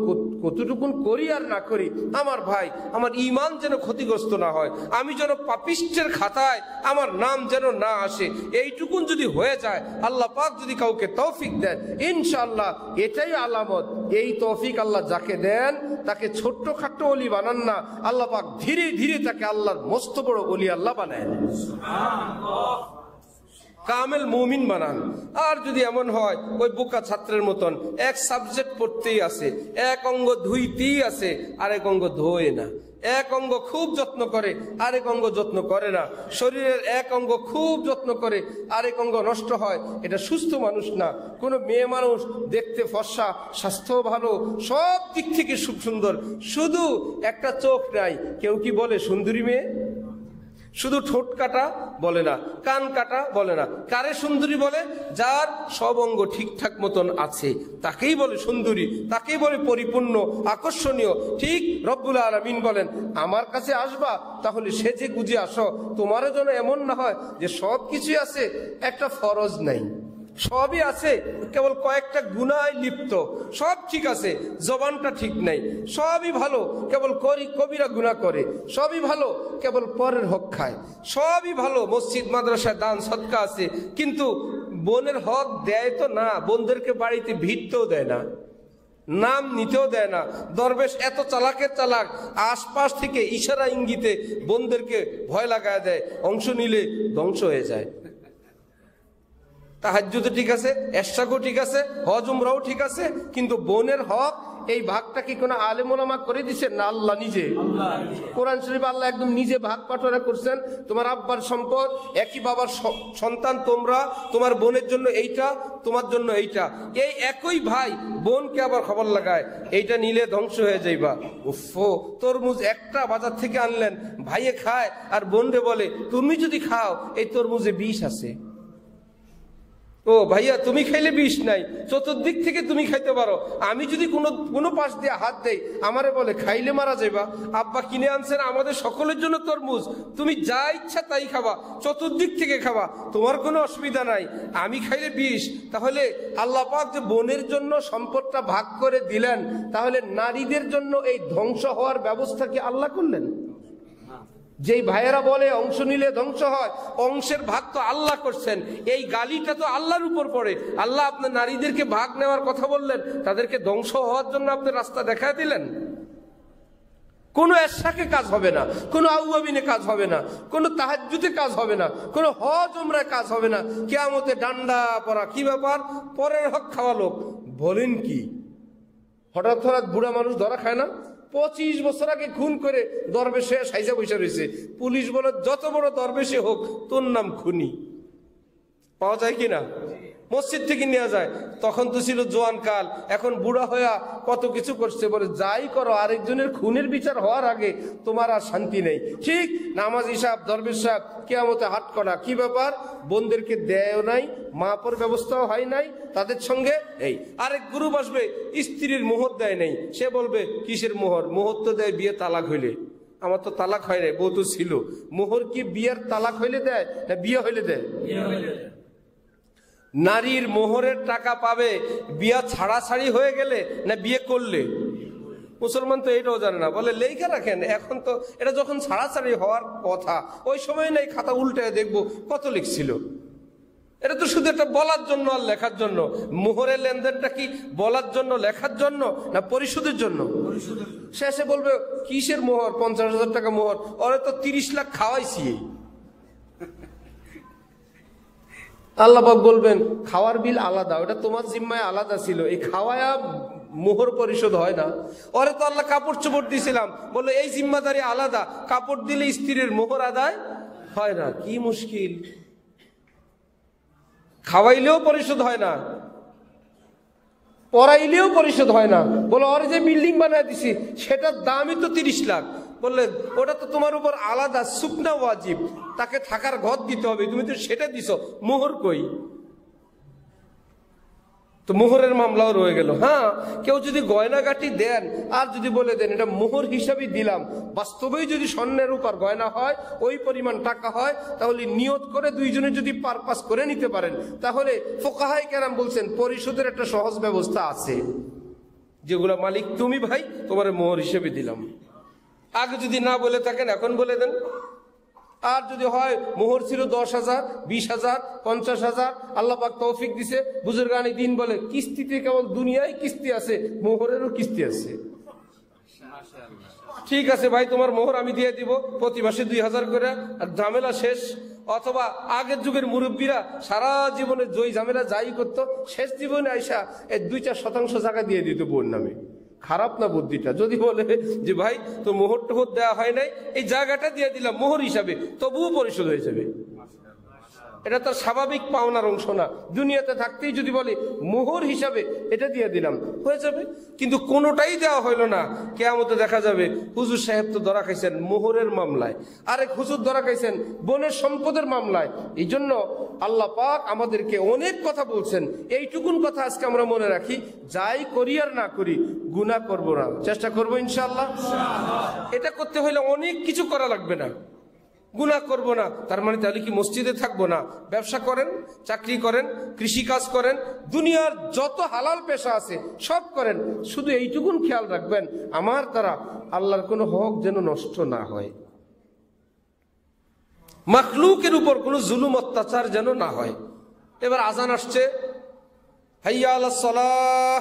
কতটুকুন করি আর না করি, আমার ভাই, আমার ইমান যেন ক্ষতিগ্রস্ত না হয়, আমি যেন পাপিষ্টের খাতায় আমার নাম যেন না আসে, এইটুকুন যদি হয়ে যায়, আল্লাহ পাক যদি কাউকে তৌফিক দেন, ইনশাআল্লাহ এটাই আলামত। এই তৌফিক আল্লাহ যাকে দেন তাকে ছোট্ট খাট্ট ওলি বানান না, আল্লাহ পাক ধীরে ধীরে তাকে আল্লাহর মস্ত বড় ওলি আল্লাহ বানায়, কামেল মুমিন বানান। আর যদি এমন হয় ওই বোকা ছাত্রের মতন এক সাবজেক্ট পড়তেই আছে, এক অঙ্গ ধুইতেই আছে, আরেক অঙ্গ ধোয় না, এক অঙ্গ খুব যত্ন করে, আরেক অঙ্গ যত্ন করে না, শরীরের এক অঙ্গ খুব যত্ন করে, আরেক অঙ্গ নষ্ট হয়, এটা সুস্থ মানুষ না। কোনো মেয়ে মানুষ দেখতে ফর্সা, স্বাস্থ্য ভালো, সব দিক থেকে খুব সুন্দর, শুধু একটা চোখ নাই, কেউ কি বলে সুন্দরী মেয়ে? শুধু ঠোঁট কাটা বলে না, কান কাটা বলে না। কারে সুন্দরী বলে? যার সব অঙ্গ ঠিকঠাক মতন আছে, তাকেই বলে সুন্দরী, তাকেই বলে পরিপূর্ণ, আকর্ষণীয়। ঠিক রব্বুল আলামিন বলেন, আমার কাছে আসবা তাহলে সেজে গুজে আসো, তোমারও যেন এমন না হয় যে সব কিছুই আছে, একটা ফরজ নাই, সবই আছে, কেবল কয়েকটা গুনায় লিপ্ত। সব ঠিক আছে, জবানটা ঠিক নাই, সবই ভালো, কেবল কবিরা গুনাহ করে, সবই ভালো, কেবল পরের হক খায়, সবই ভালো, মসজিদ মাদ্রাসায় দান সদকা আছে, কিন্তু বোনের হক দেয় তো না, বোনদেরকে বাড়িতে ভিড়তেও দেয় না, নাম নিতেও দেয় না। দরবেশ এত চালাকের চালাক, আশপাশ থেকে ইশারা ইঙ্গিতে বোনদেরকে ভয় লাগায় দেয়, অংশ নিলে ধ্বংস হয়ে যায়। তাহাজ্জুদ ঠিক আছে, এশরাকও ঠিক আছে, হজ উমরাও ঠিক আছে, কিন্তু বোনের হক এই ভাগটা কি কোনো আলেম ওলামা করে দিচ্ছেন না আল্লাহ নিজে? কোরআন শরীফ আল্লাহ একদম নিজে ভাগ বাটোয়ারা করছেন। তোমার আব্বার সম্পদ, একই বাবার সন্তান তোমরা, তোমার বোনের জন্য এইটা, তোমার জন্য এইটা। এই একই ভাই বোনকে আবার খবর লাগায় এইটা নিলে ধ্বংস হয়ে যাইবা। উফো, তরমুজ একটা বাজার থেকে আনলেন, ভাইয়ে খায় আর বোনরে বলে তুমি যদি খাও এই তরমুজে বিষ আছে। ও ভাইয়া, তুমি খাইলে বিষ নাই, চতুর্দিক থেকে তুমি খাইতে পারো, আমি যদি কোনো পাশ দিয়ে হাত দেই আমারে বলে খাইলে মারা যাইবা। আব্বা কিনে আনছেন আমাদের সকলের জন্য তরমুজ, তুমি যা ইচ্ছা তাই খাবা, চতুর্দিক থেকে খাবা, তোমার কোনো অসুবিধা নাই, আমি খাইলে বিষ। তাহলে আল্লাহ পাক যে বোনের জন্য সম্পদটা ভাগ করে দিলেন, তাহলে নারীদের জন্য এই ধ্বংস হওয়ার ব্যবস্থা কি আল্লাহ করলেন? যেই ভাইয়েরা বলে অংশ নিলে ধ্বংস হয়, অংশের ভাগ তো আল্লাহ করছেন, এই গালিটা তো আল্লাহর উপর পড়ে। আল্লাহ আপনার নারীদেরকে ভাগ নেওয়ার কথা বললেন, তাদেরকে ধ্বংস হওয়ার জন্য আপনি রাস্তা দেখায় দিলেন। কোনো এরশাকে কাজ হবে না, কোনো আউয়াবিনে কাজ হবে না, কোনো তাহাজ্জুদে কাজ হবে না, কোনো হজ উমরায় কাজ হবে না, কিয়ামতে ডান্ডা পড়া। কি ব্যাপার? পরের হক খাওয়া লোক। বলেন কি? হঠাৎ হঠাৎ বুড়া মানুষ ধরা খায় না? 25 বছর আগে খুন করে দরবেশে সাইজা বসে রয়েছে, পুলিশ বলে যত বড় দরবেশে হোক তোর নাম খুনি। পাওয়া যায় কিনা? মসজিদ থেকে নেওয়া যায়। তখন তো ছিল জোয়ান কাল, এখন বুড়া হইয়া কত কিছু করছে। বলে যাই করো, আরেকজনের খুনের বিচার হওয়ার আগে তোমার আর শান্তি নেই। ঠিক নামাজি সাহেব, দরবেশ সাহেব কিয়ামতে হাট করা। কি ব্যাপার? বোনদেরকে দেয় নাই, মাপর ব্যবস্থাও হয় নাই তাদের সঙ্গে। এই আরেক গ্রুপ আসবে, স্ত্রীর মোহর দেয় নাই, সে বলবে কিসের মোহর? মোহর তো দেয় বিয়ে তালাক হইলে। আমার তো তালাক হয় নাই, বউ তো ছিল। মোহর কি বিয়ের তালাক হইলে দেয় না বিয়ে হইলে দেয়? নারীর মোহরের টাকা পাবে বিয়া ছাড়াছাড়ি হয়ে গেলে না বিয়ে করলে? মুসলমান তো এটাও জানে না, বলে লেখা রাখেন। এখন তো এটা যখন ছাড়াছাড়ি হওয়ার কথা, ওই সময় নাই খাতা উল্টে দেখবো কত লিখছিল। এটা তো শুধু একটা বলার জন্য আর লেখার জন্য। মোহরের লেনদেনটা কি বলার জন্য, লেখার জন্য না পরিশোধের জন্য? শেষে বলবে কিসের মোহর? 50,000 টাকা মোহর, ওরে তো 30 লাখ খাওয়াইছি। আল্লাহ পাক বলবেন খাওয়ার বিল আলাদা, ওটা তোমার জিম্মায় আলাদা ছিল, এই খাওয়ায়া মোহর পরিশোধ হয় না। ওরে তো আল্লাহ কাপড় চোপড় দিয়েছিলাম, বললো এই জিম্মাদারি আলাদা, কাপড় দিলে স্ত্রীর মোহর আদায় হয় না। কি মুশকিল! খাওয়াইলেও পরিশোধ হয় না, পড়াইলেও পরিশোধ হয় না। বলো ওর যে বিল্ডিং বানায় দিছি সেটার দামই তো 30 লাখ। বললে ওটা তো তোমার উপর আলাদা সুকনা ওয়াজিব, তাকে থাকার ঘর দিতে হবে, তুমি তো সেটা দিছো, মোহর কই? তো মোহরের মামলাও রয়ে গেল। হ্যাঁ, কেউ যদি গয়নাগাটি দেন আর যদি বলে দেন এটা মোহর হিসাবে দিলাম, বাস্তবেই যদি স্বর্ণের উপর গয়না হয়, ওই পরিমাণ টাকা হয়, তাহলে নিয়ত করে দুইজনে যদি পারপাস করে নিতে পারেন, তাহলে ফুকাহায়ে কেরাম বলছেন পরিশোধের একটা সহজ ব্যবস্থা আছে, যেগুলো মালিক তুমি ভাই, তোমার মোহর হিসেবে দিলাম। আগে যদি না বলে থাকেন এখন বলে দেন। আর যদি হয় মোহর ছিল 10,000, 20,000, 50,000, আল্লাহ পাক তৌফিক দিছে, বুজুর্গানি দিন বলে কিস্তিতে কেবল দুনিয়ায় কিস্তি আছে, মোহরেরও কিস্তি আছে। ঠিক আছে ভাই, তোমার মোহর আমি দিয়ে দিব প্রতি মাসে 2,000 করে, আর ঝামেলা শেষ। অথবা আগের যুগের মুরব্বীরা সারা জীবনে জয় ঝামেলা যাই করতো, শেষ জীবনে আইসা এই 2-4% জায়গা দিয়ে দিত বোন নামে। খারাপ না বুদ্ধিটা? যদি বলে যে ভাই তো মোহর টোহর দেওয়া হয় নাই, এই জায়গাটা দিয়ে দিলাম মোহর হিসাবে, তবুও পরিশোধ হয়ে যাবে। এটা তার স্বাভাবিক পাওনার অংশ না। দুনিয়াতে থাকতেই যদি বলে মোহর হিসাবে এটা দিয়ে দিলাম, হয়ে যাবে। কিন্তু কোনোটাই দেওয়া হইল না, কিয়ামতে দেখা যাবে হুজুর সাহেব তো ধরা খাইছেন মোহরের মামলায়, আরেক হুজুর ধরা খাইছেন বোনের সম্পদের মামলায়। এই জন্য আল্লাহ পাক আমাদেরকে অনেক কথা বলছেন। এইটুকুন কথা আজকে আমরা মনে রাখি, যাই করি আর না করি গুনাহ করব না, চেষ্টা করবো ইনশাআল্লাহ। এটা করতে হইলে অনেক কিছু করা লাগবে না, গুনাহ করব না। তার মানে তাহলে কি মসজিদে থাকবো না? ব্যবসা করেন, চাকরি করেন, কৃষি কাজ করেন, দুনিয়ার যত হালাল পেশা আছে সব করেন, শুধু এইটুকুন খেয়াল রাখবেন আমার দ্বারা আল্লাহর কোনো হক যেন নষ্ট না হয়, মাখলুকের উপর কোনো জুলুম অত্যাচার যেন না হয়। এবার আজান আসছে, হাইয়া আলাস সালাহ,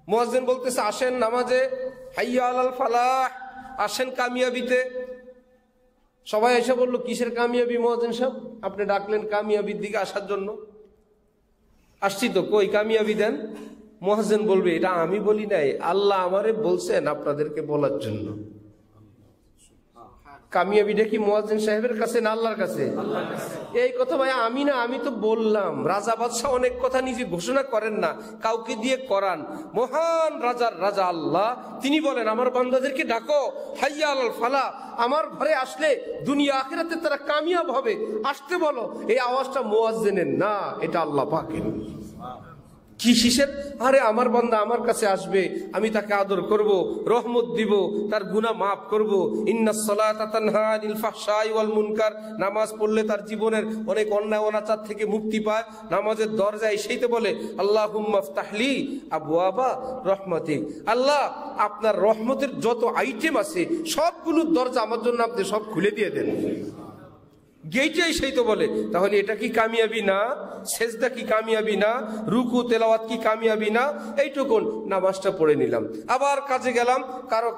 মুয়াজ্জিন বলতেছে আসেন নামাজে, হাইয়া আলাল ফালাহ, আসেন কামিয়াবিতে। সবাই এসে বললো কিসের কামিয়াবি মুয়াজ্জিন সাহেব? আপনি ডাকলেন কামিয়াবির দিকে আসার জন্য। আসছি তো, কই কামিয়াবি দেন। মুয়াজ্জিন বলবে এটা আমি বলি নাই, আল্লাহ আমারে বলছেন আপনাদেরকে বলার জন্য। কামিয়াবিটা কি মুয়াজ্জিন সাহেবের কাছে না আল্লাহর কাছে? এই কথা ভাই আমি না, আমি তো বললাম। রাজা বাদশাহ অনেক কথা নিজে ঘোষণা করেন না, কাউকে দিয়ে করান। মহান রাজার রাজা আল্লাহ, তিনি বলেন আমার বান্দাদেরকে ডাকো, হাইয়া আলাল ফালাহ, আমার ঘরে আসলে দুনিয়া আখিরাতে তারা কামিয়াব হবে, আসতে বলো। এই আওয়াজটা মুয়াজ্জিনের না, এটা আল্লাহ পাকের। কি শিশের? আরে আমার বান্দা আমার কাছে আসবে, আমি তাকে আদর করব, রহমত দিব, তার গুনাহ মাফ করব। ইন্নাস সালাতা তানহা আনিল ফাহশাই ওয়াল মুনকার, নামাজ পড়লে তার জীবনের অনেক অন্যায় অনাচার থেকে মুক্তি পায়। নামাজের দরজায় সেইতে বলে আল্লাহুম্মা ইফতাহলি আবওয়াবা রহমাতিক, আল্লাহ আপনার রহমতের যত আইটেম আছে সবগুলোর দরজা আমার জন্য আপনি সব খুলে দিয়ে দেন। গেইটাই সেই তো বলে। তাহলে এটা কি কামিয়াবি না? সেজদা কি কামিয়াবি না? রুকু তেলাওয়াত কি কামিয়াবি না? এইটুকুন নামাজটা পড়ে নিলাম, আবার কাজে গেলাম,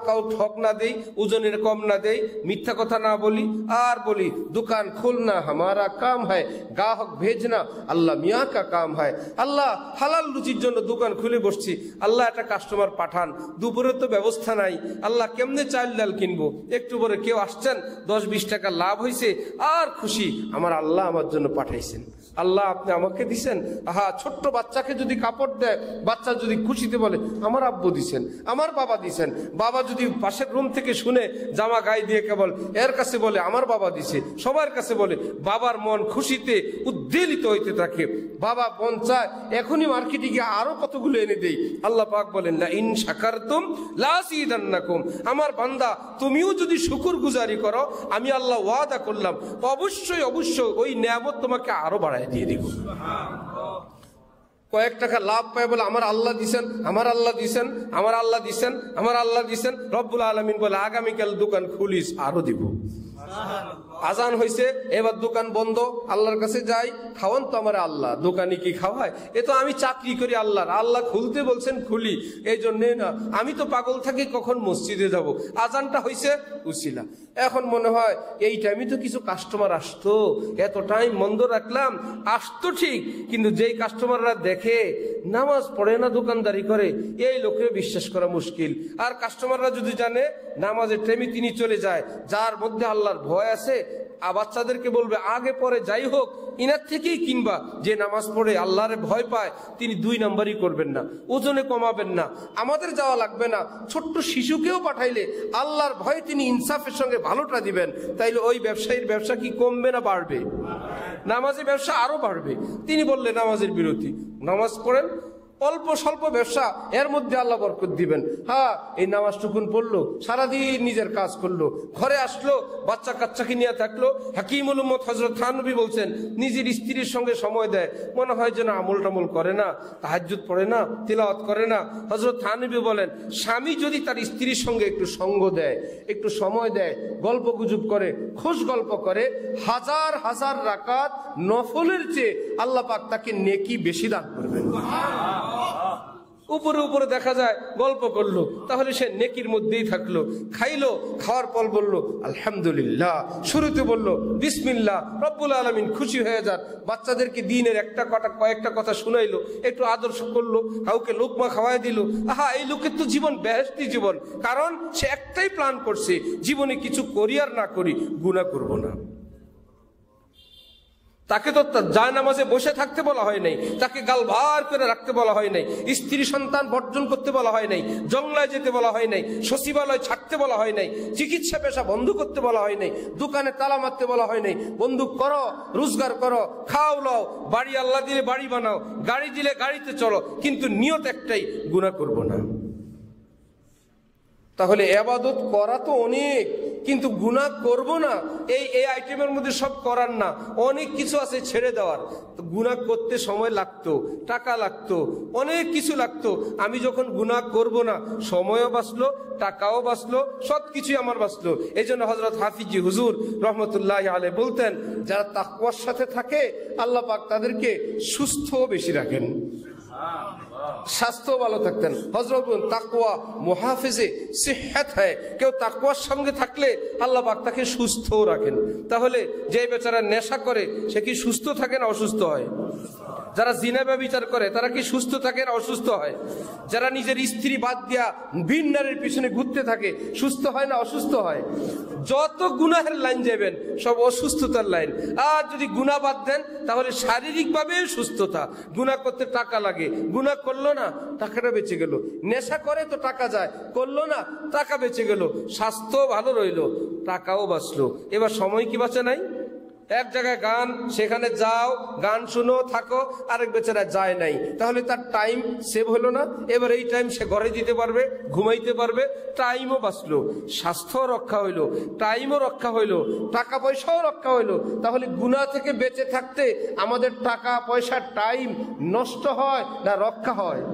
কাউ ঠক না দেই, ওজনের কম না দেই, মিথ্যা কথা না বলি, আর বলি দোকান খুলনা হামারা কাম হয়, গ্রাহক ভেজনা আল্লাহ মিয়া কা কাম হয়। আল্লাহ হালাল রুচির জন্য দোকান খুলে বসছি, আল্লাহ একটা কাস্টমার পাঠান, দুপুরে তো ব্যবস্থা নাই, আল্লাহ কেমনে চাল ডাল কিনবো? একটু পরে কেউ আসছেন, 10-20 টাকা লাভ হয়েছে, আর খুশি, আমার আল্লাহ আমার জন্য পাঠাইছেন, আল্লাহ আপনি আমাকে দিছেন। আহা, ছোট্ট বাচ্চাকে যদি কাপড় দেয়, বাচ্চা যদি খুশিতে বলে আমার আব্বু দিছেন, আমার বাবা দিছেন। বাবা যদি পাশের রুম থেকে শুনে জামা গায়ে দিয়ে কেবল এর কাছে বলে আমার বাবা দিছে, সবার কাছে বলে, বাবার মন খুশিতে উদ্বেলিত হইতে থাকে। বাবা মন চায় এখনই মার্কেটে গিয়ে আরো কতগুলো এনে দেই। আল্লাহ পাক বলেন লা ইন শাকারতুম লা আযীদান্নাকুম, আমার বান্দা তুমিও যদি শুকরগুজারি করো, আমি আল্লাহ ওয়াদা করলাম অবশ্যই অবশ্যই ওই নিয়ামত তোমাকে আরো বাড়ায় দিয়ে দিব। কয়েক টাকা লাভ পায় বলে আমার আল্লাহ দিছেন, আমার আল্লাহ দিছেন, আমার আল্লাহ দিছেন, আমার আল্লাহ দিছেন। রব্বুল আলামিন বলে আগামীকাল দোকান খুলিস, আরো দিব। আজান হয়েছে, এবার দোকান বন্ধ, আল্লাহর কাছে যাই, খাওয়ান তো আমার আল্লাহ, দোকানে কি খাওয়ায়? এ তো আমি চাকরি করি আল্লাহর, আল্লাহ খুলতে বলছেন খুলি, এই জন্যে না। আমি তো পাগল থাকি কখন মসজিদে যাব, আজানটা হয়েছে উছিলা। এখন মনে হয় এই টাইমে তো কিছু কাস্টমার আসতো, এত টাইম বন্ধ রাখলাম, আসতো ঠিক, কিন্তু যেই কাস্টমাররা দেখে নামাজ পড়ে না, দোকানদারি করে, এই লোকের বিশ্বাস করা মুশকিল। আর কাস্টমাররা যদি জানে নামাজের টাইমে তিনি চলে যায়, যার মধ্যে আল্লাহর ভয় আছে, আর বাচ্চাদেরকে বলবে আগে পরে যাই হোক ইনার থেকেই কিনবা। যে নামাজ পড়ে আল্লাহরে ভয় পায় তিনি 2 নাম্বারই করবেন না, ওজনে কমাবেন না, আমাদের যাওয়া লাগবে না, ছোট্ট শিশুকেও পাঠাইলে আল্লাহর ভয়ে তিনি ইনসাফের সঙ্গে ভালোটা দিবেন। তাইলে ওই ব্যবসায়ীর ব্যবসা কি কমবে না বাড়বে? নামাজের ব্যবসা আরো বাড়বে। তিনি বললেন নামাজের বিরতি, নামাজ পড়েন, অল্প স্বল্প ব্যবসা, এর মধ্যে আল্লাহ বরকত দিবেন। হ্যাঁ, এই নামাজটুকুন পড়লো, সারাদিন নিজের কাজ করলো, ঘরে আসলো, বাচ্চা কাচ্চাকে নিয়ে থাকলো। হাকিমুল উম্মত হযরত থানবী বলছেন নিজের স্ত্রীর সঙ্গে সময় দেয়, মনে হয় যেন আমল টামল করে না, তাহাজ্জুদ পড়ে না, তিলাওয়াত করে না। হযরত থানবী বলেন স্বামী যদি তার স্ত্রীর সঙ্গে একটু সঙ্গ দেয়, একটু সময় দেয়, গল্প গুজব করে, খুশ গল্প করে, হাজার হাজার রাকাত নফলের চেয়ে আল্লাহ পাক তাকে নেকি বেশি দান করবেন। উপরে উপরে দেখা যায় গল্প করলো, তাহলে সে নেকির মধ্যেই থাকলো। খাইলো, খাওয়ার পর বললো আলহামদুলিল্লাহ, শুরুতে বললো বিসমিল্লাহ, রব্বুল আলামিন খুশি হয়ে যান। বাচ্চাদেরকে দিনের কয়েকটা কথা শুনাইলো, একটু আদর্শ করলো, কাউকে লোকমা খাওয়াই দিল। আহা, এই লোকের তো জীবন বেহেশতি জীবন, কারণ সে একটাই প্ল্যান করছে, জীবনে কিছু করি আর না করি গুনাহ করব না। তাকে তো জায়নামাজে বসে থাকতে বলা হয় নাই, তাকে গালভার করে রাখতে বলা হয় নাই, স্ত্রী সন্তান বর্জন করতে বলা হয় নাই, জঙ্গলায় যেতে বলা হয় নাই, সচিবালয় ছাড়তে বলা হয় নাই, চিকিৎসা পেশা বন্ধ করতে বলা হয় নাই, দোকানে তালা মারতে বলা হয় নাই। বন্ধু করো, রোজগার করো, খাও লও, বাড়ি আল্লাহ দিলে বাড়ি বানাও, গাড়ি দিলে গাড়িতে চলো, কিন্তু নিয়ত একটাই, গুনাহ করব না। তাহলে ইবাদত করা তো অনেক, কিন্তু গুনাহ করব না, এই আইটেমের মধ্যে সব করার না, অনেক কিছু আছে ছেড়ে দেওয়ার। তো গুনাহ করতে সময় লাগতো, টাকা লাগতো, অনেক কিছু লাগতো। আমি যখন গুনাহ করব না, সময়ও বাঁচলো, টাকাও বাঁচলো, সবকিছুই আমার বাঁচলো। এই জন্য হযরত হাফিজি হুজুর রহমতুল্লাহি আলাইহি বলতেন, যারা তাকওয়ার সাথে থাকে আল্লাহ পাক তাদেরকে সুস্থ বেশি রাখেন। স্বাস্থ্য ভালো থাকতেন। হযরত তাকওয়া মুহাফিজে সিহহাত হয়, কেউ তাকওয়ার সঙ্গে থাকলে আল্লাহ পাক তাকে সুস্থ রাখেন। তাহলে যে বেচারা নেশা করে সে কি সুস্থ থাকে না অসুস্থ হয়? যারা জিনা ব্যভিচার করে তারা কি সুস্থ থাকে না অসুস্থ হয়? যারা নিজের স্ত্রী বাদ দিয়া ভিন নারীর পিছনে ঘুরতে থাকে সুস্থ হয় না অসুস্থ হয়? যত গুনাহের লাইন যাবেন সব অসুস্থতার লাইন। আর যদি গুনাহ বাদ দেন তাহলে শারীরিকভাবে সুস্থতা। গুনাহ করতে টাকা লাগে, গুনাহ করলো না টাকাটা বেঁচে গেল। নেশা করে তো টাকা যায়, করলো না টাকা বেঁচে গেল। স্বাস্থ্য ভালো রইলো, টাকাও বাঁচলো। এবার সময় কি বাঁচে নাই? এক জায়গায় গান, সেখানে যাও, গান শুনো, থাকো, আরেক বেচারা যায় নাই, তাহলে তার টাইম সেভ হলো না। এবার এই টাইম সে ঘরে দিতে পারবে, ঘুমাইতে পারবে, টাইমও বাঁচলো, স্বাস্থ্য রক্ষা হইলো, টাইমও রক্ষা হইলো, টাকা পয়সাও রক্ষা হইলো। তাহলে গুনাহ থেকে বেঁচে থাকতে আমাদের টাকা পয়সা টাইম নষ্ট হয় না রক্ষা হয়?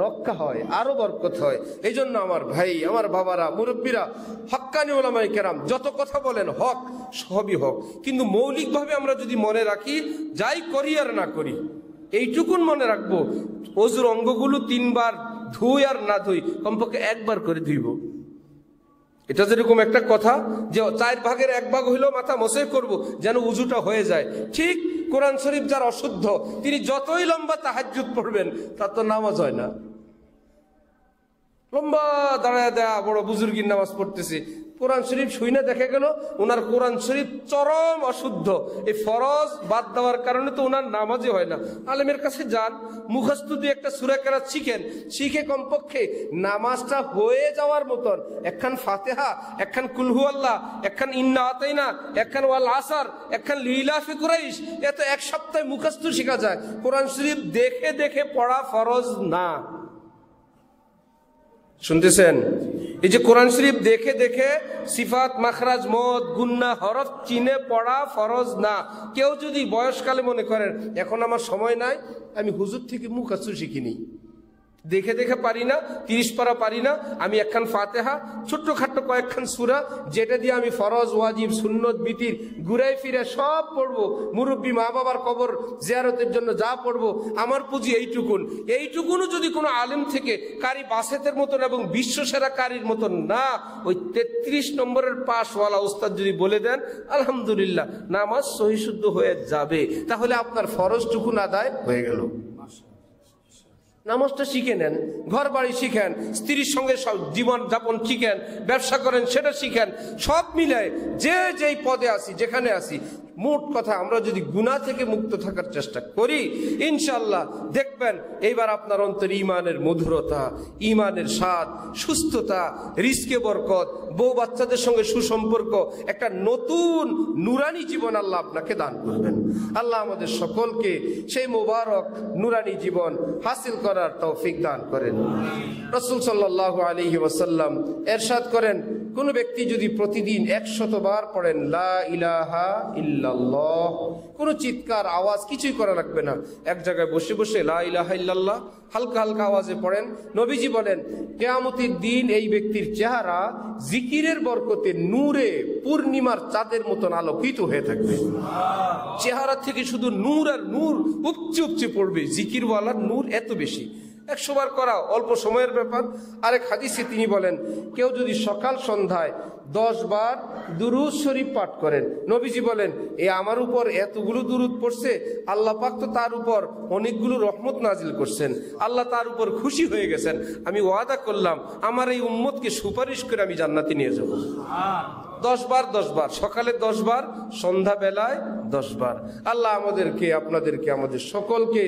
রক্ষা হয়, আরো বরকত হয়। এই জন্য আমার ভাই, আমার বাবারা, মুরব্বীরা, হক্কানি উলামায়ে কেরাম যত কথা বলেন হক, সবই হক, কিন্তু মৌলিকভাবে আমরা যদি মনে রাখি, যাই করি আর না করি এইটুকুন মনে রাখবো, ওযুর অঙ্গগুলো 3 বার ধুই আর না ধুই কমপক্ষে 1 বার করে ধুইব। এটা যেরকম একটা কথা যে 4 ভাগের 1 ভাগ হইলেও মাথা মসে করব যেন উজুটা হয়ে যায়, ঠিক কোরআন শরীফ যার অশুদ্ধ তিনি যতই লম্বা তাহাজ্জুদ পড়বেন তার তো নামাজ হয় না। লম্বা দাঁড়ায় দেয়া বড় বুজুর্গির নামাজ পড়তেছে, কোরআন শরীফ শুইনা দেখা গেল ওনার কোরআন শরীফ চরম অশুদ্ধ। এই ফরজ বাদ দেওয়ার কারণে তো ওনার নামাজই হয় না। আলেমের কাছে যান, মুখস্থ দিয়ে একটা সূরা কেরাত শিখেন, শিখে কমপক্ষে নামাজটা হয়ে যাওয়ার মতন একখান ফাতিহা, একখান কুল হুয়াল্লাহ, একখান ইন্না আতাইনা, একখান ওয়াল আসর, একখান লিলাফি কুরাইশ, এত 1 সপ্তাহে মুখস্থ শেখা যায়। কোরআন শরীফ দেখে দেখে পড়া ফরজ না। শুনতেছেন? এই যে কোরআন শরীফ দেখে দেখে সিফাত, মাখরাজ, মদ, গুন্না, হরফ চিনে পড়া ফরজ না। কেউ যদি বয়সকালে মনে করেন এখন আমার সময় নাই, আমি হুজুর থেকে মুখস্থ শিখিনি, দেখে দেখে পারি না, 30 পারা পারি না, আমি একখান ফাতিহা, ছোট্টখাট্ট কয়েকখান সূরা, যেটা দিয়ে আমি ফরজ, ওয়াজিব, সুন্নত, বিতির ঘুরাই ফিরে সব পড়বো, মুরব্বী মা বাবার কবর জিয়ারতের জন্য যা পড়বো, আমার পুঁজি এইটুকুন। এইটুকুনও যদি কোনো আলেম থেকে কারি বাসেতের মতন এবং বিশ্বসেরা কারির মতন না, ওই 33 নম্বরের পাশওয়ালা উস্তাদ যদি বলে দেন আলহামদুলিল্লাহ নামাজ সহিশুদ্ধ হয়ে যাবে, তাহলে আপনার ফরজটুকুন আদায় হয়ে গেল। নামাজটা শিখে নেন, ঘর বাড়ি শিখেন, স্ত্রীর সঙ্গে জীবন যাপন শিখেন, ব্যবসা করেন সেটা শিখেন, সব মিলায় যে যেই পদে আসি, যেখানে আসি, মোট কথা আমরা যদি গুনাহ থেকে মুক্ত থাকার চেষ্টা করি, ইনশাআল্লাহ দেখবেন এইবার আপনার অন্তরে ঈমানের মধুরতা, ঈমানের স্বাদ, সুস্থতা, রিজকে বরকত, বউ বাচ্চাদের সঙ্গে সুসম্পর্ক, একটা নতুন নুরানি জীবন আল্লাহ আপনাকে দান করবেন। আল্লাহ আমাদের সকলকে সেই মোবারক নুরানি জীবন হাসিল করার তৌফিক দান করেন। রাসূল সাল্লাল্লাহু আলাইহি ওয়াসাল্লাম ইরশাদ করেন, কোন ব্যক্তি যদি প্রতিদিন 100 বার পড়েন লা ইলাহা ইল্লাল্লাহ, কোনো চিৎকার আওয়াজ কিছুই করা লাগবে না, এক জায়গায় বসে বসে লা ইলাহা ইল্লাল্লাহ হালকা হালকা আওয়াজে পড়েন, নবীজি বলেন কিয়ামতের দিন এই ব্যক্তির চেহারা জিকিরের বরকতে নূরে পূর্ণিমার চাঁদের মতন আলোকিত হয়ে থাকবে। চেহারা থেকে শুধু নূর আর নূর উপচে উপচে পড়বে, জিকিরওয়ালার নূর এত বেশি। 100 বার করা অল্প সময়ের ব্যাপার। আরেক হাদিসে তিনি বলেন, কেউ যদি সকাল সন্ধ্যায় 10 বার দুরূদ শরীফ পাঠ করেন, নবীজি বলেন এ আমার উপর এতগুলো দুরূদ পড়ছে, আল্লাহ পাক তো তার উপর অনেকগুলো রহমত নাজিল করছেন, আল্লাহ তার উপর খুশি হয়ে গেছেন, আমি ওয়াদা করলাম আমার এই উম্মতকে সুপারিশ করে আমি জান্নাতে নিয়ে যাব। 10 বার 10 বার, সকালে 10 বার, সন্ধ্যা বেলায় 10 বার। আল্লাহ আমাদেরকে, আপনাদেরকে, আমাদের সকলকে,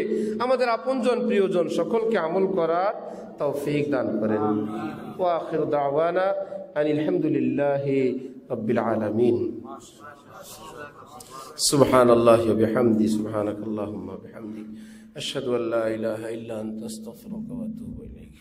আমাদের আপনজন প্রিয়জন সকলকে আমল করার তৌফিক দান করেন। ওয়া আখিরু দাওয়ানা আনিল হামদুলিল্লাহি রাব্বিল আলামিন। সুবহানাল্লাহি ওয়া বিহামদি, সুবহানাকাল্লাহুম্মা ওয়া বিহামদিক, আশহাদু আল্লা ইলাহা ইল্লা আনতা আস্তাগফিরুকা ওয়া আতুবু ইলাইক।